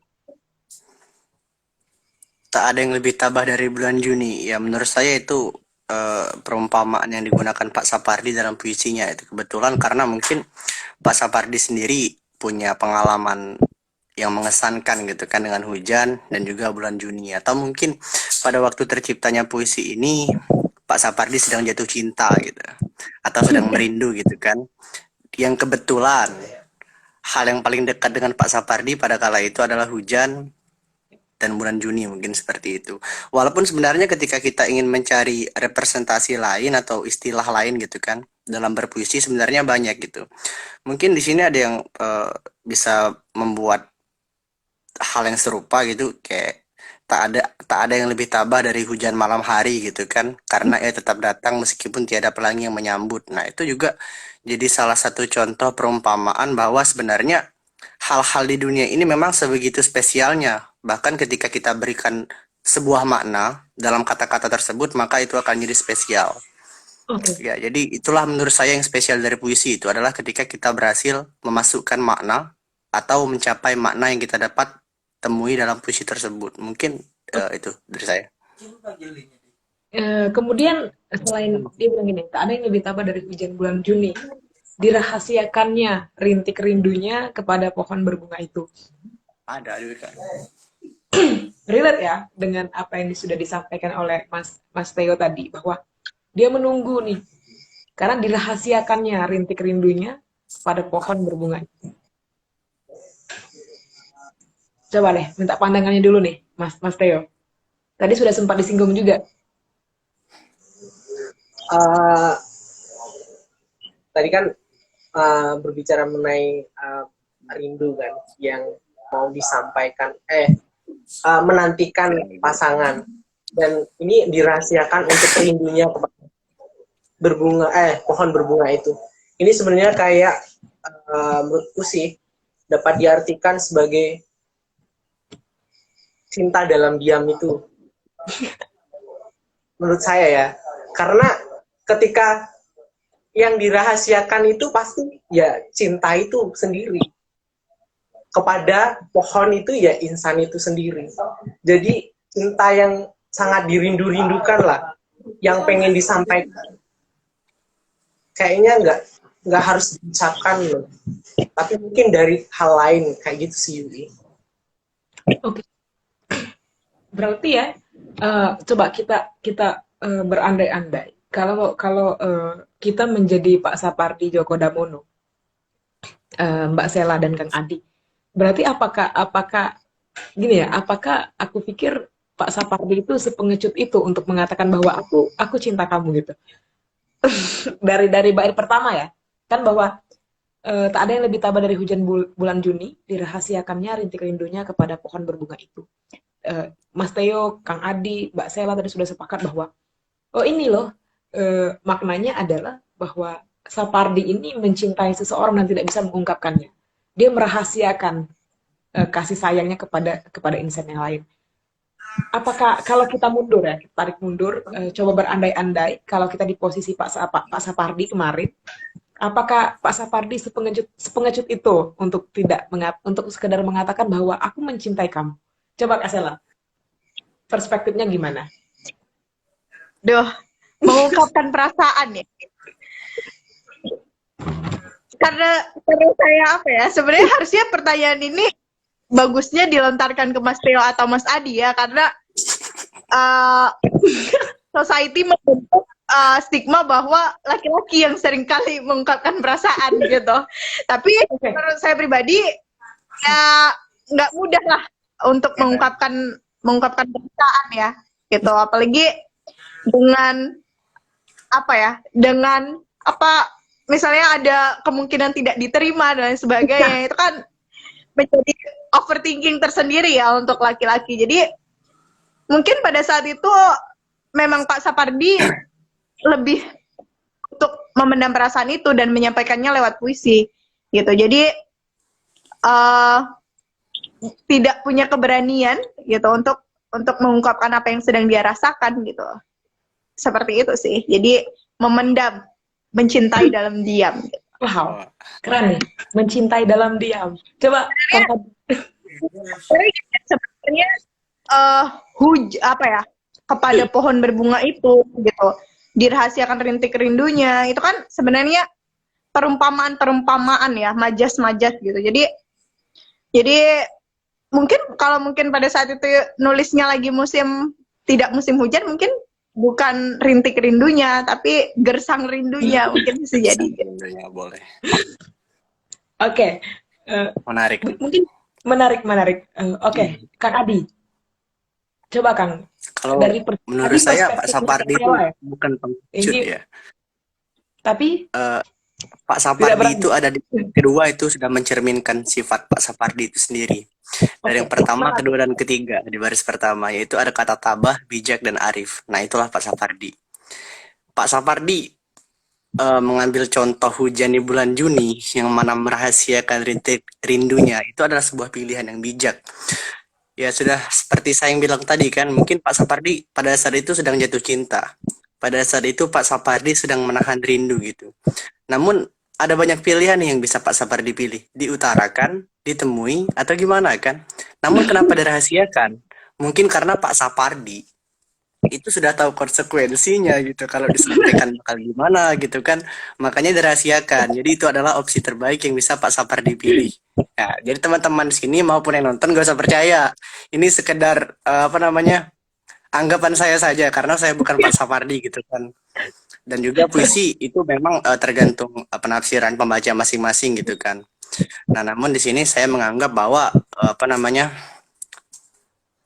Tak ada yang lebih tabah dari bulan Juni. Ya menurut saya itu perumpamaan yang digunakan Pak Sapardi dalam puisinya itu kebetulan karena mungkin Pak Sapardi sendiri punya pengalaman yang mengesankan gitu kan dengan hujan dan juga bulan Juni, atau mungkin pada waktu terciptanya puisi ini Pak Sapardi sedang jatuh cinta gitu atau sedang merindu gitu kan, yang kebetulan hal yang paling dekat dengan Pak Sapardi pada kala itu adalah hujan dan bulan Juni, mungkin seperti itu. Walaupun sebenarnya ketika kita ingin mencari representasi lain atau istilah lain gitu kan dalam berpuisi sebenarnya banyak gitu. Mungkin di sini ada yang bisa membuat hal yang serupa gitu, kayak tak ada yang lebih tabah dari hujan malam hari gitu kan, karena ia tetap datang meskipun tiada pelangi yang menyambut. Nah, itu juga jadi salah satu contoh perumpamaan bahwa sebenarnya hal-hal di dunia ini memang sebegitu spesialnya. Bahkan ketika kita berikan sebuah makna dalam kata-kata tersebut, maka itu akan jadi spesial. Oke. Ya, jadi itulah menurut saya yang spesial dari puisi itu adalah ketika kita berhasil memasukkan makna atau mencapai makna yang kita dapat temui dalam puisi tersebut. Mungkin itu dari saya. Kemudian selain dia bilang gini, tak ada yang lebih tabah dari hujan bulan Juni. Dirahasiakannya rintik rindunya kepada pohon berbunga itu. Ada kan. Relate ya dengan apa yang sudah disampaikan oleh Mas Theo tadi, bahwa dia menunggu nih karena dirahasiakannya rintik rindunya pada pohon berbunga. Coba deh minta pandangannya dulu nih Mas Theo. Tadi sudah sempat disinggung juga. Tadi kan berbicara mengenai rindu kan yang mau disampaikan, menantikan pasangan, dan ini dirahasiakan untuk rindunya kepada pohon berbunga itu. Ini sebenarnya kayak menurutku sih dapat diartikan sebagai cinta dalam diam itu. Menurut saya ya, karena ketika yang dirahasiakan itu pasti ya cinta itu sendiri kepada pohon itu, ya insan itu sendiri. Jadi cinta yang sangat dirindu-rindukan lah, yang pengen disampaikan. Kayaknya nggak harus diucapkan loh, tapi mungkin dari hal lain kayak gitu sih, Yuli. Oke. Berarti ya, coba kita berandai-andai. Kalau kita menjadi Pak Sapardi Djoko Damono, Mbak Sela dan Kang Adi, berarti apakah gini ya? Apakah aku pikir Pak Sapardi itu sepengecut itu untuk mengatakan bahwa aku cinta kamu gitu? dari bait pertama ya, kan bahwa tak ada yang lebih tabah dari hujan bulan Juni, dirahasiakannya rintik rindunya kepada pohon berbunga itu. Mas Theo, Kang Adi, Mbak Sela tadi sudah sepakat bahwa ini loh maknanya adalah bahwa Sapardi ini mencintai seseorang dan tidak bisa mengungkapkannya. Dia merahasiakan kasih sayangnya kepada insan yang lain. Apakah kalau kita mundur ya, kita tarik mundur, coba berandai-andai kalau kita di posisi Pak Sapardi kemarin, apakah Pak Sapardi sepengecut itu untuk untuk sekedar mengatakan bahwa aku mencintai kamu? Coba Kak Sela, perspektifnya gimana? Duh, mengungkapkan perasaan ya. Karena saya apa ya, sebenarnya harusnya pertanyaan ini bagusnya dilontarkan ke Mas Theo atau Mas Adi ya, karena society membentuk stigma bahwa laki-laki yang seringkali mengungkapkan perasaan gitu. Tapi menurut saya pribadi ya nggak mudah lah untuk mengungkapkan perasaan ya gitu, apalagi dengan apa ya, dengan apa misalnya ada kemungkinan tidak diterima dan lain sebagainya, itu kan menjadi overthinking tersendiri ya untuk laki-laki. Jadi mungkin pada saat itu memang Pak Sapardi lebih untuk memendam perasaan itu dan menyampaikannya lewat puisi gitu. Jadi tidak punya keberanian gitu untuk mengungkapkan apa yang sedang dia rasakan gitu. Seperti itu sih. Jadi memendam, mencintai dalam diam gitu. Wow, keren nih, mencintai dalam diam. Coba sebenarnya apa ya, kepada pohon berbunga itu gitu, dirahasiakan rintik rindunya, itu kan sebenarnya perumpamaan ya, majas gitu. Jadi mungkin kalau pada saat itu nulisnya lagi tidak musim hujan, mungkin bukan rintik rindunya, tapi gersang rindunya mungkin bisa jadi. Ya, boleh. Oke. Menarik. Mungkin menarik. Oke, Kang Adi. Coba Kang. Kalau dari menurut saya Pak Sapardi itu bukan pengecut ya. Tapi Pak Sapardi itu ada di kedua, itu sudah mencerminkan sifat Pak Sapardi itu sendiri. Dari yang pertama, kedua, dan ketiga di baris pertama, yaitu ada kata tabah, bijak, dan arif. Nah, itulah Pak Sapardi. Pak Sapardi mengambil contoh hujan di bulan Juni yang mana merahasiakan rintik rindunya, itu adalah sebuah pilihan yang bijak. Ya sudah seperti saya yang bilang tadi kan, mungkin Pak Sapardi pada saat itu sedang jatuh cinta. Pada saat itu Pak Sapardi sedang menahan rindu gitu. Namun ada banyak pilihan yang bisa Pak Sapardi pilih. Diutarakan, ditemui, atau gimana kan. Namun kenapa dirahasiakan? Mungkin karena Pak Sapardi itu sudah tahu konsekuensinya gitu. Kalau disampaikan bakal gimana gitu kan. Makanya dirahasiakan. Jadi itu adalah opsi terbaik yang bisa Pak Sapardi pilih. Ya, jadi teman-teman di sini maupun yang nonton gak usah percaya. Ini sekedar anggapan saya saja, karena saya bukan Pak Sapardi gitu kan. Dan juga puisi itu memang tergantung penafsiran pembaca masing-masing gitu kan. Nah, namun di sini saya menganggap bahwa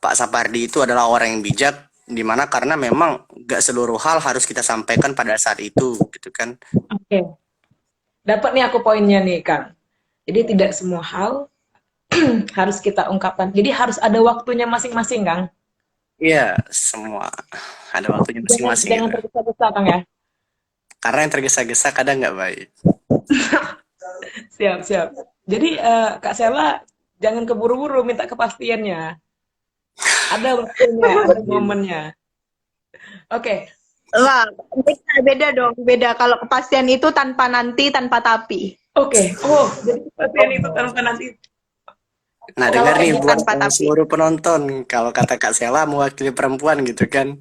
Pak Sapardi itu adalah orang yang bijak, dimana karena memang gak seluruh hal harus kita sampaikan pada saat itu gitu kan. Oke. Dapat nih aku poinnya nih Kang. Jadi tidak semua hal harus kita ungkapkan. Jadi harus ada waktunya masing-masing Kang. Iya, semua ada waktunya masing-masing. Jangan gitu. tergesa-gesa Kang ya. Karena yang tergesa-gesa kadang nggak baik. Siap. Jadi Kak Sela jangan keburu-buru minta kepastiannya. Ada waktunya, ada momennya. Oke. Lah, beda dong. Beda kalau kepastian itu tanpa nanti, tanpa tapi. Oke. Oh, jadi kepastian itu tanpa nanti. Nah, dengar nih buat seluruh penonton, kalau kata Kak Sela mewakili perempuan gitu kan.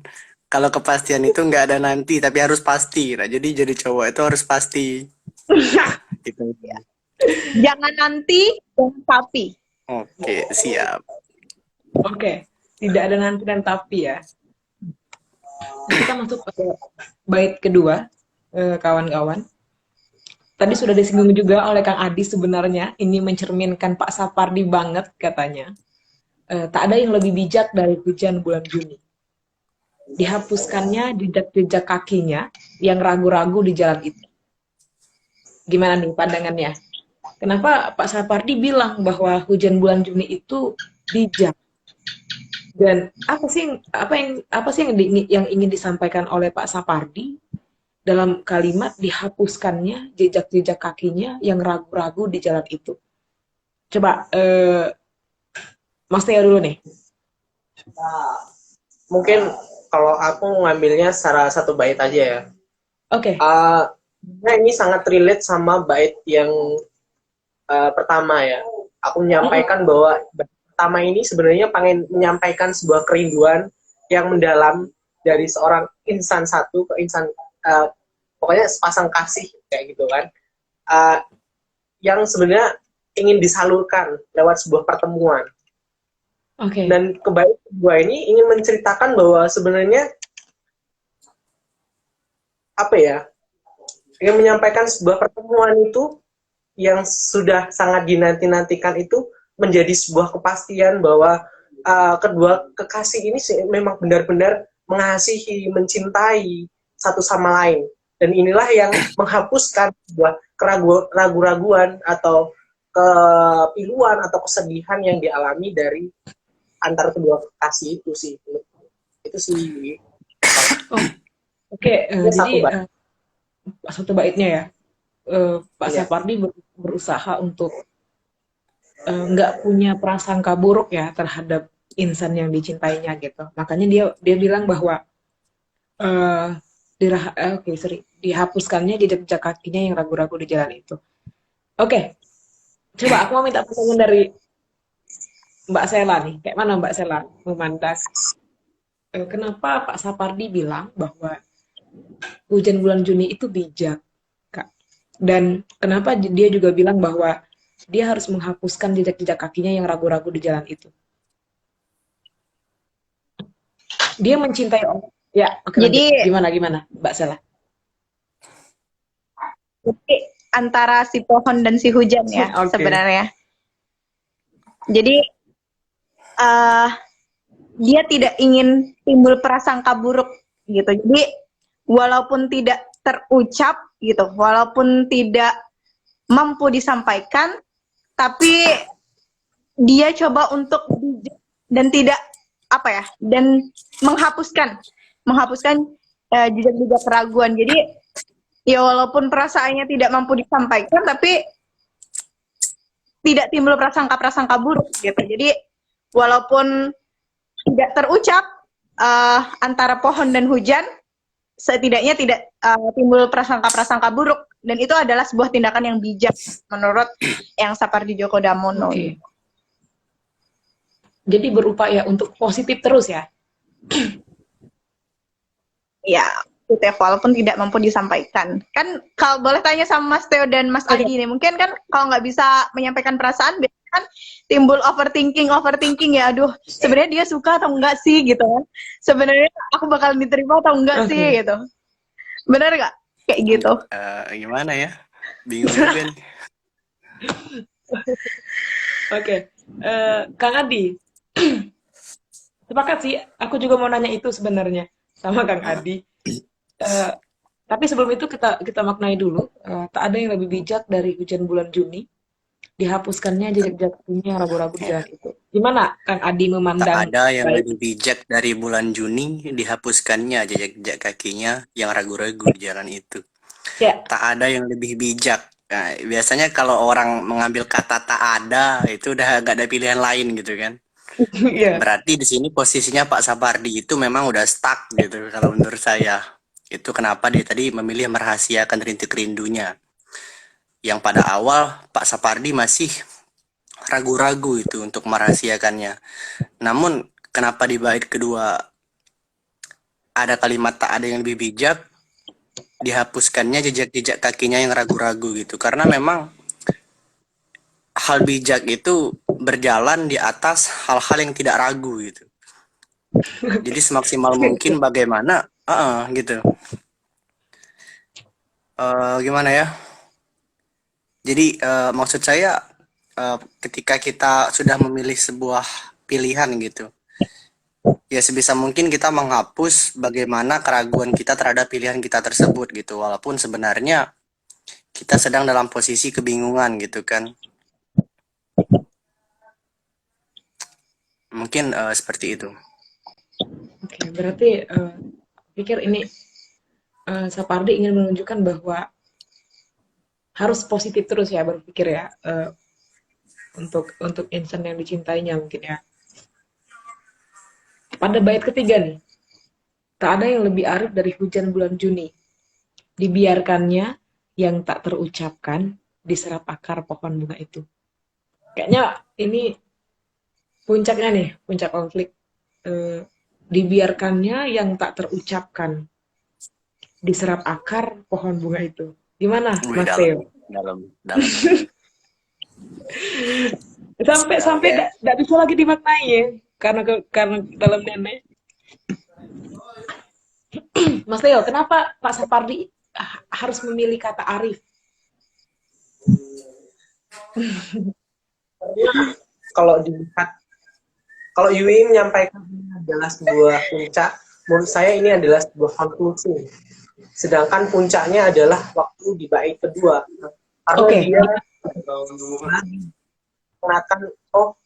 Kalau kepastian itu nggak ada nanti, tapi harus pasti. Nah, jadi cowok itu harus pasti. Gitu. Jangan nanti, jangan tapi. Oke, siap. Oke, tidak ada nanti dan tapi ya. Nah, kita masuk ke bait kedua, kawan-kawan. Tadi sudah disinggung juga oleh Kang Adi, sebenarnya ini mencerminkan Pak Sapardi banget katanya. Tak ada yang lebih bijak dari hujan bulan Juni. Dihapuskannya jejak-jejak kakinya yang ragu-ragu di jalan itu. Gimana nih pandangannya? Kenapa Pak Sapardi bilang bahwa hujan bulan Juni itu bijak? Dan apa sih yang ingin disampaikan oleh Pak Sapardi dalam kalimat dihapuskannya jejak-jejak kakinya yang ragu-ragu di jalan itu? Coba Mas Theo dulu nih. Mungkin kalau aku ngambilnya secara satu bait aja ya. Oke. Nah, ini sangat relate sama bait yang pertama ya. Aku menyampaikan bahwa bait pertama ini sebenarnya pengen menyampaikan sebuah kerinduan yang mendalam dari seorang insan satu ke insan, pokoknya sepasang kasih kayak gitu kan, yang sebenarnya ingin disalurkan lewat sebuah pertemuan. Oke. Dan kebalik kedua ini ingin menceritakan bahwa sebenarnya apa ya, ingin menyampaikan sebuah pertemuan itu yang sudah sangat dinanti-nantikan itu menjadi sebuah kepastian bahwa kedua kekasih ini memang benar-benar mengasihi, mencintai satu sama lain. Dan inilah yang menghapuskan sebuah keraguan-raguan atau kepiluan atau kesedihan yang dialami dari antar kedua kekasih itu sih. Itu sih. Oke, jadi bait. satu baitnya ya. Pak Iya. Sapardi berusaha untuk nggak punya prasangka buruk ya terhadap insan yang dicintainya gitu. Makanya dia bilang bahwa dihapuskannya jejak kakinya yang ragu-ragu di jalan itu. Oke, coba aku mau minta pertanyaan dari Mbak Sela nih. Kayak mana Mbak Sela memandang kenapa Pak Sapardi bilang bahwa hujan bulan Juni itu bijak, Kak? Dan kenapa dia juga bilang bahwa dia harus menghapuskan jejak-jejak kakinya yang ragu-ragu di jalan itu? Dia mencintai orang. Ya, oke, Jadi gimana Mbak Sela? jadi antara si pohon dan si hujan ya Oke. sebenarnya. Jadi dia tidak ingin timbul prasangka buruk gitu. Jadi walaupun tidak terucap gitu, walaupun tidak mampu disampaikan, tapi dia coba untuk bijak dan tidak apa ya, dan menghapuskan jejak-jejak keraguan. Jadi ya walaupun perasaannya tidak mampu disampaikan, tapi tidak timbul prasangka-prasangka buruk gitu. Jadi walaupun tidak terucap antara pohon dan hujan, setidaknya tidak timbul prasangka-prasangka buruk, dan itu adalah sebuah tindakan yang bijak menurut yang Sapardi Djoko Damono. Oke. Jadi berupaya untuk positif terus ya? Ya, gitu ya, walaupun tidak mampu disampaikan. Kan kalau boleh tanya sama Mas Theo dan Mas Adi nih, mungkin kan kalau nggak bisa menyampaikan perasaan, biasanya kan timbul overthinking ya. Aduh, sebenarnya dia suka atau enggak sih gitu kan? Sebenarnya aku bakal diterima atau enggak sih gitu? Bener nggak kayak gitu? Gimana ya? Bingung juga nih. Oke. Kang Adi. Sepakat sih, aku juga mau nanya itu sebenarnya sama Kang Adi. Tapi sebelum itu kita maknai dulu, tak ada yang lebih bijak dari hujan bulan Juni, dihapuskannya jejak-jejak kakinya yang ragu-ragu di jalan itu. Gimana Kang Adi memandang? Tak ada yang lebih bijak dari bulan Juni, dihapuskannya jejak-jejak kakinya yang ragu-ragu di jalan itu. Ya. Tak ada yang lebih bijak. Nah, biasanya kalau orang mengambil kata tak ada, itu udah gak ada pilihan lain gitu kan. Yeah. Berarti di sini posisinya Pak Sapardi itu memang udah stuck gitu kalau menurut saya. Itu kenapa dia tadi memilih merahasiakan rintik rindunya. Yang pada awal Pak Sapardi masih ragu-ragu itu untuk merahasiakannya. Namun kenapa di bait kedua ada kalimat tak ada yang lebih bijak, dihapuskannya jejak-jejak kakinya yang ragu-ragu gitu. Karena memang hal bijak itu berjalan di atas hal-hal yang tidak ragu gitu. Jadi semaksimal mungkin bagaimana gitu. Gimana ya? Jadi maksud saya ketika kita sudah memilih sebuah pilihan gitu, ya sebisa mungkin kita menghapus bagaimana keraguan kita terhadap pilihan kita tersebut gitu. Walaupun sebenarnya kita sedang dalam posisi kebingungan gitu kan. Mungkin seperti itu. Oke, berarti pikir ini Sapardi ingin menunjukkan bahwa harus positif terus ya berpikir ya untuk insan yang dicintainya mungkin ya. pada bait ketiga nih, tak ada yang lebih arif dari hujan bulan Juni. Dibiarkannya yang tak terucapkan diserap akar pohon bunga itu. Kayaknya ini puncaknya nih, puncak konflik. Dibiarkannya yang tak terucapkan diserap akar pohon bunga itu. Gimana, Wih, Mas dalam, Theo? dalam, dalam. Sampai Ya. tidak bisa lagi dimaknai ya, karena dalam nenek. Mas Theo, kenapa Pak Sapardi harus memilih kata arif? Kalau dilihat, kalau Yui menyampaikan ini adalah sebuah puncak, menurut saya ini adalah sebuah konklusi. Sedangkan puncaknya adalah waktu di bait kedua, karena Oke. dia mengatakan, oh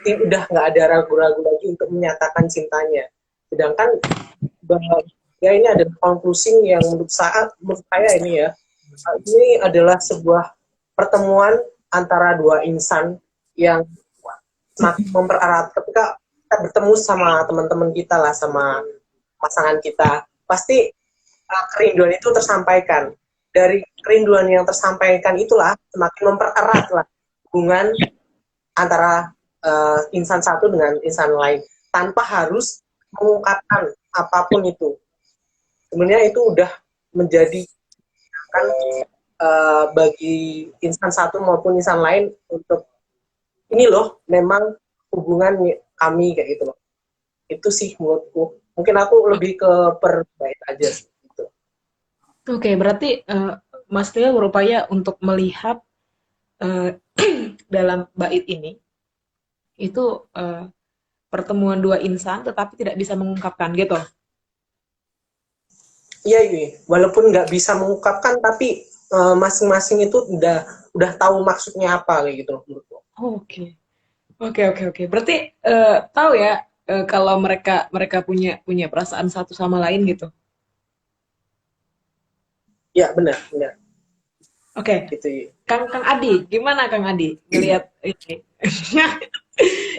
ini udah nggak ada ragu-ragu lagi untuk menyatakan cintanya. Sedangkan ya ini adalah konklusi yang menurut saya ini ya, ini adalah sebuah pertemuan antara dua insan yang semakin mempererat. Ketika kita bertemu sama teman-teman kita lah, sama pasangan kita, pasti kerinduan itu tersampaikan. Dari kerinduan yang tersampaikan itulah semakin mempererat lah hubungan antara insan satu dengan insan lain, tanpa harus mengungkapkan apapun itu. Sebenarnya itu udah menjadi kan bagi insan satu maupun insan lain untuk ini loh, memang hubungan kami kayak gitu loh. Itu sih menurutku. Mungkin aku lebih ke perbait aja gitu. Oke, berarti Mas Theo berupaya untuk melihat dalam bait ini itu pertemuan dua insan tetapi tidak bisa mengungkapkan gitu. Iya, walaupun nggak bisa mengungkapkan, tapi masing-masing itu udah tahu maksudnya apa kayak gitu loh menurutku. Oke. Berarti tahu ya kalau mereka punya perasaan satu sama lain gitu. Ya benar. Oke. Gitu. Kang Adi, gimana Kang Adi ngelihat ini?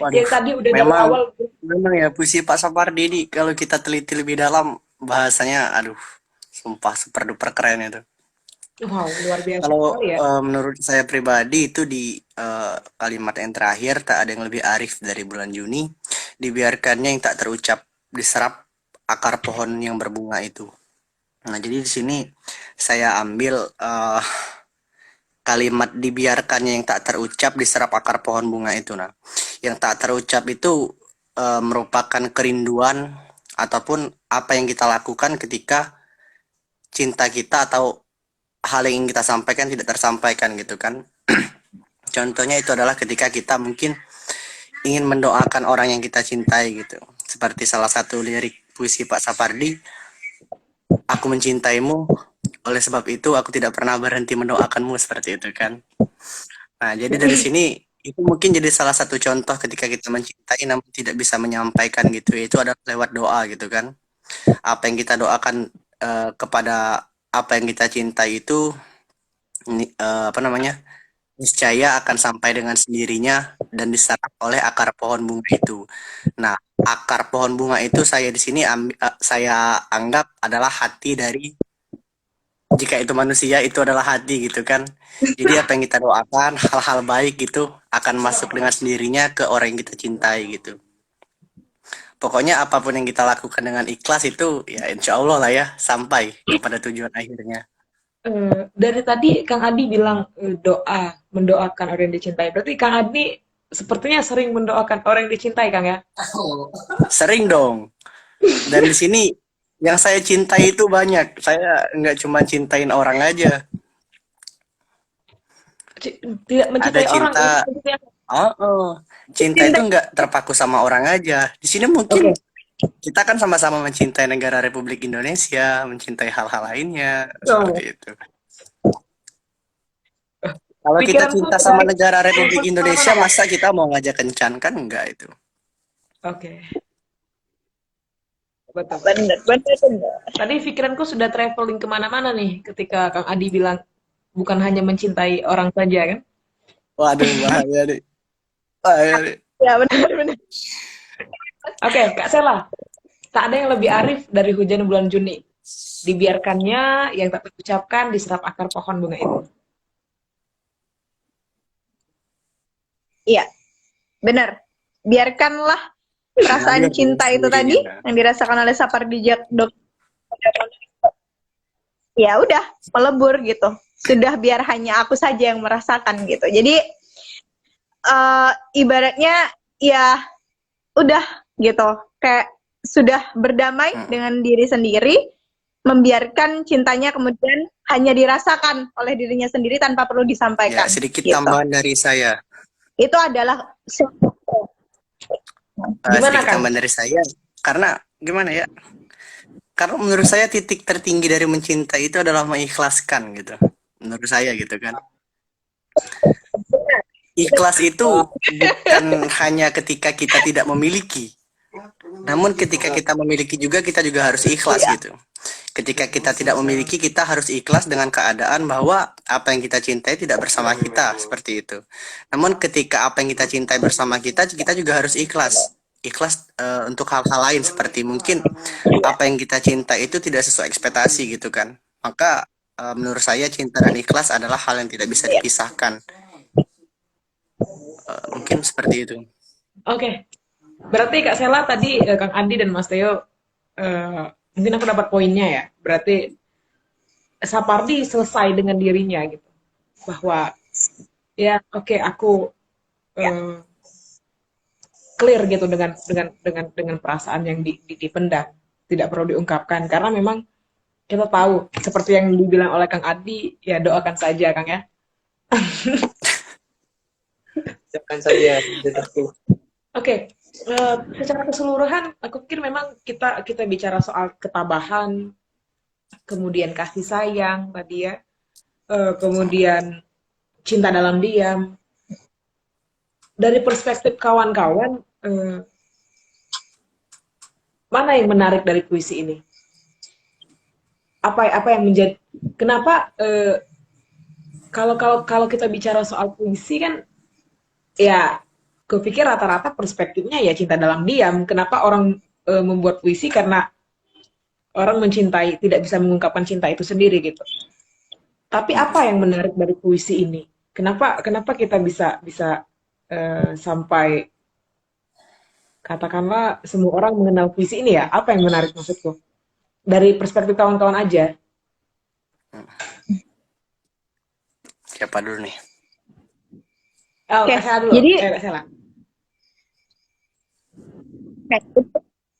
Yang tadi udah dari Memang, awal. memang ya puisi Pak Sapardi ini kalau kita teliti lebih dalam bahasanya, aduh, sumpah super duper keren itu. Wow, luar biasa Kalau sekali ya. menurut saya pribadi itu di kalimat yang terakhir, tak ada yang lebih arif dari bulan Juni, dibiarkannya yang tak terucap diserap akar pohon yang berbunga itu. Nah, jadi di sini saya ambil kalimat dibiarkannya yang tak terucap diserap akar pohon bunga itu. Nah, yang tak terucap itu merupakan kerinduan ataupun apa yang kita lakukan ketika cinta kita atau hal yang ingin kita sampaikan tidak tersampaikan gitu kan. Contohnya itu adalah ketika kita mungkin ingin mendoakan orang yang kita cintai gitu. Seperti salah satu lirik puisi Pak Sapardi, aku mencintaimu, oleh sebab itu aku tidak pernah berhenti mendoakanmu, seperti itu kan. Nah, jadi dari sini itu mungkin jadi salah satu contoh ketika kita mencintai namun tidak bisa menyampaikan gitu, itu adalah lewat doa gitu kan. Apa yang kita doakan kepada apa yang kita cintai itu niscaya akan sampai dengan sendirinya dan diserap oleh akar pohon bunga itu. Nah, akar pohon bunga itu saya di sini saya anggap adalah hati dari, jika itu manusia itu adalah hati gitu kan. Jadi apa yang kita doakan, hal-hal baik gitu akan masuk dengan sendirinya ke orang yang kita cintai gitu. Pokoknya apapun yang kita lakukan dengan ikhlas itu ya insya Allah lah ya sampai kepada tujuan akhirnya. Dari tadi Kang Adi bilang doa, mendoakan orang yang dicintai. Berarti Kang Adi sepertinya sering mendoakan orang yang dicintai, Kang ya? Sering dong. Dan di sini yang saya cintai itu banyak. Saya nggak cuma cintain orang aja. Tidak mencintai Ada orang. cinta. Cinta itu nggak terpaku sama orang aja. Di sini mungkin kita kan sama-sama mencintai negara Republik Indonesia, mencintai hal-hal lainnya, seperti itu. Kalau kita cinta sama negara Republik Indonesia, masa kita mau ngajak kencan kan enggak itu? Oke. Betul. Bener. Tadi pikiranku sudah traveling kemana-mana nih ketika Kang Adi bilang bukan hanya mencintai orang saja kan? Waduh, bahaya deh. Bahaya deh. Ya benar. Oke, Kak Sela, tak ada yang lebih arif dari hujan bulan Juni. Dibiarkannya yang tak terucapkan diserap akar pohon bunga itu. Iya, benar. Biarkanlah perasaan Mengalir dengan cinta itu tadi sendirinya. yang dirasakan oleh Sapardi Djoko ya udah melebur gitu. Sudah biar hanya aku saja yang merasakan gitu. Jadi ibaratnya ya udah gitu. Kayak sudah berdamai dengan diri sendiri, membiarkan cintanya kemudian hanya dirasakan oleh dirinya sendiri tanpa perlu Ya, disampaikan sedikit gitu. tambahan dari saya. Itu adalah Gimana, Sedikit Kang? tambahan dari saya. Karena gimana ya? Karena menurut saya titik tertinggi dari mencintai itu adalah mengikhlaskan gitu. Menurut saya gitu kan. Ikhlas itu bukan hanya ketika kita tidak memiliki, namun ketika kita memiliki juga kita juga harus ikhlas gitu. Ketika kita tidak memiliki, kita harus ikhlas dengan keadaan bahwa apa yang kita cintai tidak bersama kita, seperti itu. Namun ketika apa yang kita cintai bersama kita, kita juga harus ikhlas. Ikhlas untuk hal-hal lain seperti mungkin apa yang kita cinta itu tidak sesuai ekspektasi gitu kan. Maka menurut saya cinta dan ikhlas adalah hal yang tidak bisa dipisahkan. Mungkin seperti itu. Oke, berarti Kak Sela tadi, Kang Andi dan Mas Teo, mungkin aku dapat poinnya ya. Berarti Sapardi selesai dengan dirinya gitu, bahwa ya oke, aku clear gitu dengan perasaan yang dipendam, tidak perlu diungkapkan karena memang kita tahu seperti yang dibilang oleh Kang Adi, ya doakan saja Kang ya. Siapkan saja. Oke, secara keseluruhan aku pikir memang kita bicara soal ketabahan, kemudian kasih sayang tadi ya, kemudian cinta dalam diam. Dari perspektif kawan-kawan, mana yang menarik dari puisi ini? Apa yang menjadi kenapa kalau kita bicara soal puisi kan ya kupikir rata-rata perspektifnya ya cinta dalam diam. Kenapa orang membuat puisi? Karena orang mencintai, tidak bisa mengungkapkan cinta itu sendiri gitu. Tapi apa yang menarik dari puisi ini? Kenapa kita bisa sampai katakanlah semua orang mengenal puisi ini ya? Apa yang menarik maksudku? Dari perspektif kawan-kawan aja. Siapa dulu nih? Oh, Oke, saya dulu. jadi Saya.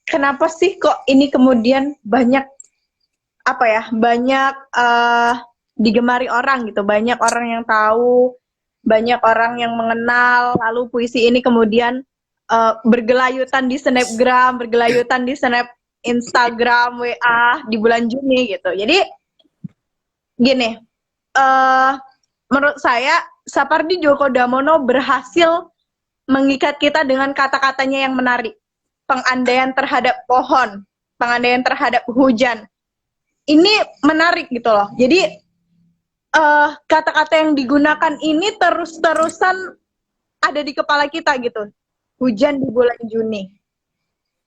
kenapa sih kok ini kemudian banyak banyak digemari orang gitu, banyak orang yang tahu, banyak orang yang mengenal, lalu puisi ini kemudian bergelayutan di snapgram, bergelayutan di snap Instagram, WA di bulan Juni gitu. Jadi gini, menurut saya Sapardi Djoko Damono berhasil mengikat kita dengan kata-katanya yang menarik. Pengandaian terhadap pohon, pengandaian terhadap hujan. Ini menarik gitu loh. Jadi kata-kata yang digunakan ini terus-terusan ada di kepala kita gitu. Hujan di bulan Juni.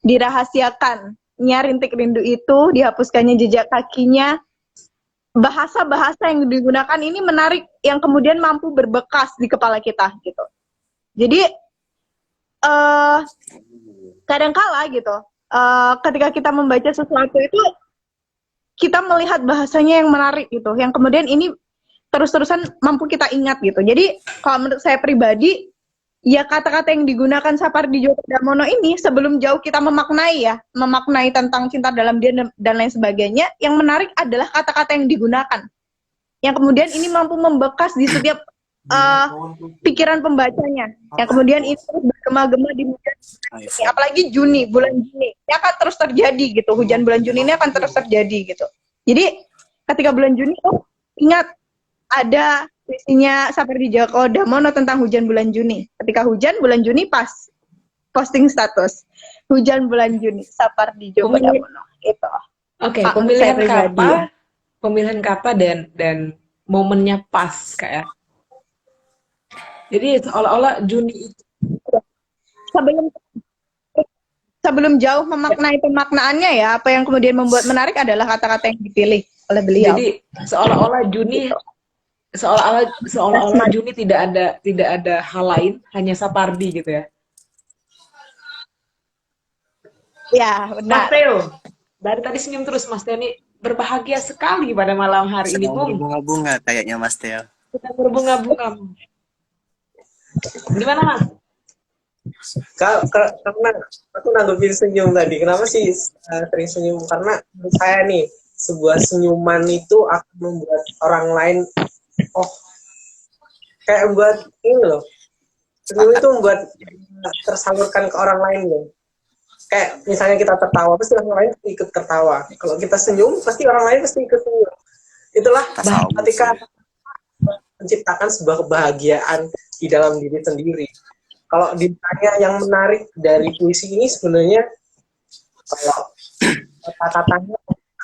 Dirahasiakan. Rintik rindu itu, dihapuskannya jejak kakinya. Bahasa-bahasa yang digunakan ini menarik, yang kemudian mampu berbekas di kepala kita gitu. Jadi kadangkala gitu, ketika kita membaca sesuatu itu kita melihat bahasanya yang menarik gitu, yang kemudian ini terus-terusan mampu kita ingat gitu. Jadi kalau menurut saya pribadi, ya kata-kata yang digunakan Sapardi Djoko Damono ini sebelum jauh kita memaknai tentang cinta dalam dia dan lain sebagainya, yang menarik adalah kata-kata yang digunakan, yang kemudian ini mampu membekas di setiap pikiran pembacanya, yang kemudian itu bergema-gema di bulan ini, apalagi bulan Juni, ini akan terus terjadi gitu, hujan bulan Juni ini akan terus terjadi gitu. Jadi ketika bulan Juni, ingat ada isinya Sapardi Djoko Damono tentang hujan bulan Juni. Ketika hujan bulan Juni pas posting status hujan bulan Juni Sapardi Djoko Damono itu. Oke, pemilihan kata dan momennya pas kayak. Jadi seolah-olah Juni itu sebelum jauh memaknai pemaknaannya ya, apa yang kemudian membuat menarik adalah kata-kata yang dipilih oleh beliau. Jadi seolah-olah Juni Gitu. seolah-olah Juni tidak ada hal lain, hanya Sapardi gitu ya. Ya, Mas benar. Theo, dari tadi senyum terus Mas Theo ini berbahagia sekali pada malam hari ini, Sedang Bung. berbunga-bunga kayaknya Mas Teo. Kita berbunga-bunga. Gimana Mas? Karena aku nanggepin senyum tadi. Kenapa sih sering senyum? Karena menurut saya nih, sebuah senyuman itu akan membuat orang lain, oh, kayak buat ini loh. Senyum itu membuat tersalurkan ke orang lain loh. Kayak misalnya kita tertawa, pasti orang lain pasti ikut tertawa. Kalau kita senyum, pasti orang lain pasti ikut senyum. Itulah Tasawuf ketika ya. menciptakan sebuah kebahagiaan di dalam diri sendiri. Kalau ditanya yang menarik dari puisi ini sebenarnya, kalau kata-katanya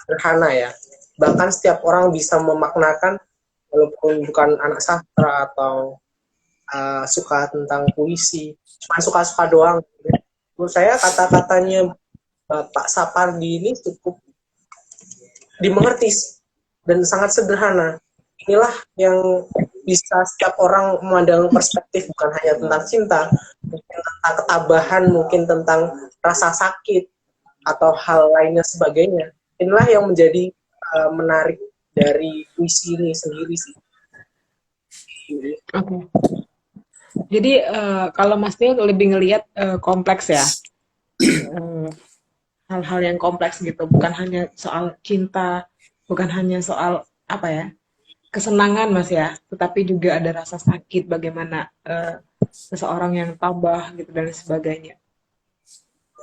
sederhana ya. Bahkan setiap orang bisa memaknakan, walaupun bukan anak sastra atau suka tentang puisi, cuma suka-suka doang. Menurut saya kata-katanya Bapak Sapardi ini cukup dimengerti dan sangat sederhana. Inilah yang bisa setiap orang memandang perspektif, bukan hanya tentang cinta, mungkin tentang ketabahan, mungkin tentang rasa sakit atau hal lainnya sebagainya. Inilah yang menjadi menarik dari puisi ini sendiri sih. Oke. Jadi kalau Mas Theo lebih ngelihat kompleks ya. Hal-hal yang kompleks gitu, bukan hanya soal cinta, bukan hanya soal apa ya, kesenangan Mas ya, tetapi juga ada rasa sakit, bagaimana seseorang yang tabah gitu dan sebagainya.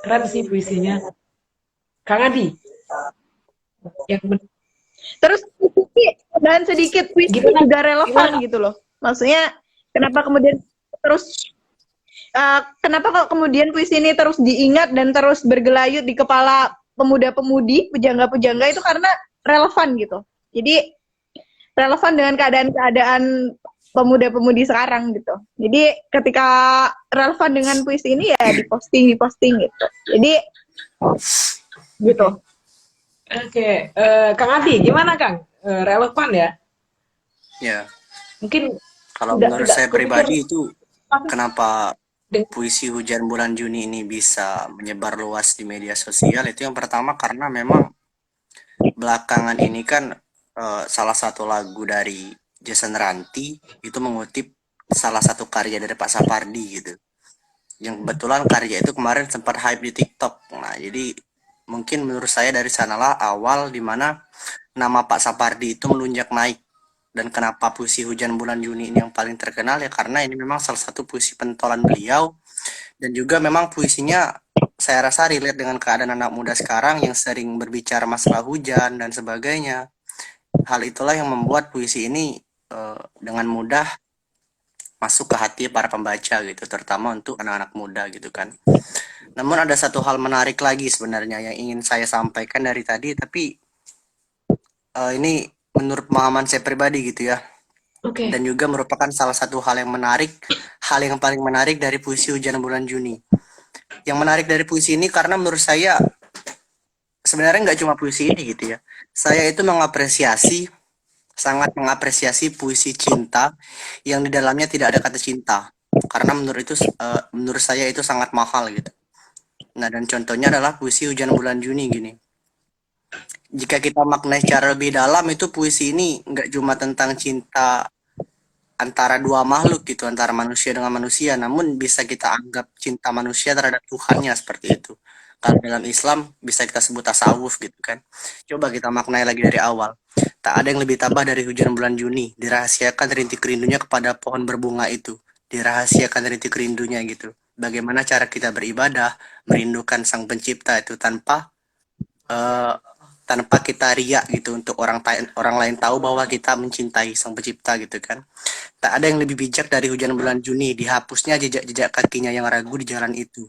Keren sih puisinya. Kang Adi, yang Terus dan sedikit puisi Gimana? juga relevan Gimana? gitu loh. Maksudnya kenapa kemudian terus kenapa kok kemudian puisi ini terus diingat dan terus bergelayut di kepala pemuda-pemudi, pujangga-pujangga itu karena relevan gitu. Jadi relevan dengan keadaan-keadaan pemuda-pemudi sekarang gitu. Jadi ketika relevan dengan puisi ini ya diposting gitu. Jadi gitu. Oke, Kang Adi, gimana Kang? Relevan ya? Ya, Mungkin kalau tidak menurut tidak saya kepikir pribadi itu apa kenapa dengan puisi Hujan Bulan Juni ini bisa menyebar luas di media sosial itu yang pertama karena memang belakangan ini kan salah satu lagu dari Jason Ranti itu mengutip salah satu karya dari Pak Sapardi gitu. Yang kebetulan karya itu kemarin sempat hype di TikTok. Nah, jadi mungkin menurut saya dari sanalah awal dimana nama Pak Sapardi itu melunjak naik. Dan kenapa puisi Hujan Bulan Juni ini yang paling terkenal ya karena ini memang salah satu puisi pentolan beliau dan juga memang puisinya saya rasa relate dengan keadaan anak muda sekarang yang sering berbicara masalah hujan dan sebagainya. Hal itulah yang membuat puisi ini dengan mudah masuk ke hati para pembaca gitu, terutama untuk anak-anak muda gitu kan. Namun ada satu hal menarik lagi sebenarnya yang ingin saya sampaikan dari tadi, tapi ini menurut pemahaman saya pribadi gitu ya. Oke. Dan juga merupakan salah satu hal yang menarik, hal yang paling menarik dari puisi Hujan Bulan Juni. Yang menarik dari puisi ini karena menurut saya sebenarnya nggak cuma puisi ini gitu ya. Saya itu sangat mengapresiasi puisi cinta yang di dalamnya tidak ada kata cinta. Karena menurut saya itu sangat mahal gitu. Nah, dan contohnya adalah puisi Hujan Bulan Juni gini. Jika kita maknai secara lebih dalam itu puisi ini nggak cuma tentang cinta antara dua makhluk gitu, antara manusia dengan manusia, namun bisa kita anggap cinta manusia terhadap Tuhannya seperti itu. Kalau dalam Islam bisa kita sebut tasawuf gitu kan. Coba kita maknai lagi dari awal. Tak ada yang lebih tabah dari hujan bulan Juni. Dirahasiakan rintik rindunya kepada pohon berbunga itu. Dirahasiakan rintik rindunya gitu. Bagaimana cara kita beribadah, merindukan Sang Pencipta itu tanpa kita riak gitu untuk orang lain tahu bahwa kita mencintai Sang Pencipta gitu kan. Tak ada yang lebih bijak dari hujan bulan Juni, dihapusnya jejak-jejak kakinya yang ragu di jalan itu.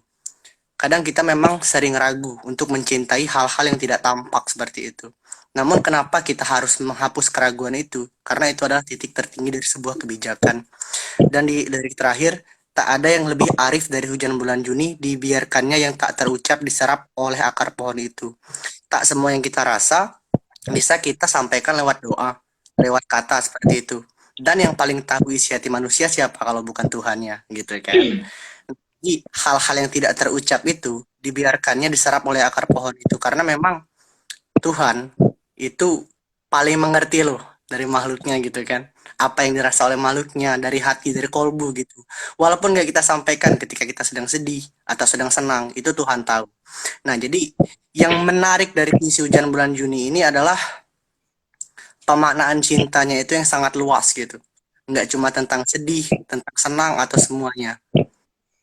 Kadang kita memang sering ragu untuk mencintai hal-hal yang tidak tampak seperti itu. Namun kenapa kita harus menghapus keraguan itu? Karena itu adalah titik tertinggi dari sebuah kebijakan. Dan dari terakhir, tak ada yang lebih arif dari hujan bulan Juni, dibiarkannya yang tak terucap diserap oleh akar pohon itu. Tak semua yang kita rasa bisa kita sampaikan lewat doa, lewat kata seperti itu. Dan yang paling tahu isi hati manusia siapa kalau bukan Tuhannya, gitu kan. Jadi hal-hal yang tidak terucap itu dibiarkannya diserap oleh akar pohon itu, karena memang Tuhan itu paling mengerti loh dari makhluknya gitu kan. Apa yang dirasa oleh makhluknya, dari hati, dari kolbu gitu. Walaupun gak kita sampaikan ketika kita sedang sedih atau sedang senang, itu Tuhan tahu. Nah, jadi yang menarik dari puisi Hujan Bulan Juni ini adalah pemaknaan cintanya itu yang sangat luas gitu. Nggak cuma tentang sedih, tentang senang atau semuanya.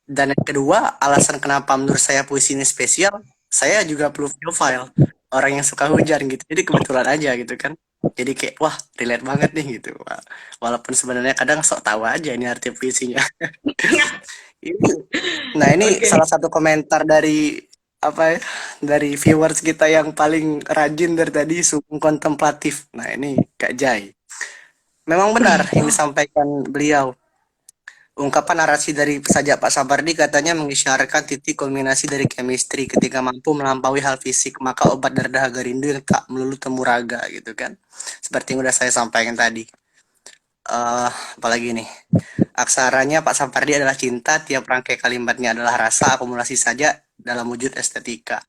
Dan yang kedua, alasan kenapa menurut saya puisi ini spesial, saya juga profile orang yang suka hujan gitu. Jadi kebetulan aja gitu kan. Jadi kayak wah relate banget nih gitu. Walaupun sebenarnya kadang sok tahu aja ini arti puisinya. Nah ini Oke. salah satu komentar dari apa ya, dari viewers kita yang paling rajin dari tadi, sungguh kontemplatif. Nah ini Kak Jai. Memang benar yang disampaikan beliau. Ungkapan narasi dari sajak Pak Sabardi katanya mengisyaratkan titik kulminasi dari chemistry ketika mampu melampaui hal fisik, maka obat dari dahaga rindu yang tak melulu temuraga gitu kan. Seperti yang udah saya sampaikan tadi. Apalagi nih, aksaranya Pak Sapardi adalah cinta, tiap rangkai kalimatnya adalah rasa, akumulasi saja dalam wujud estetika.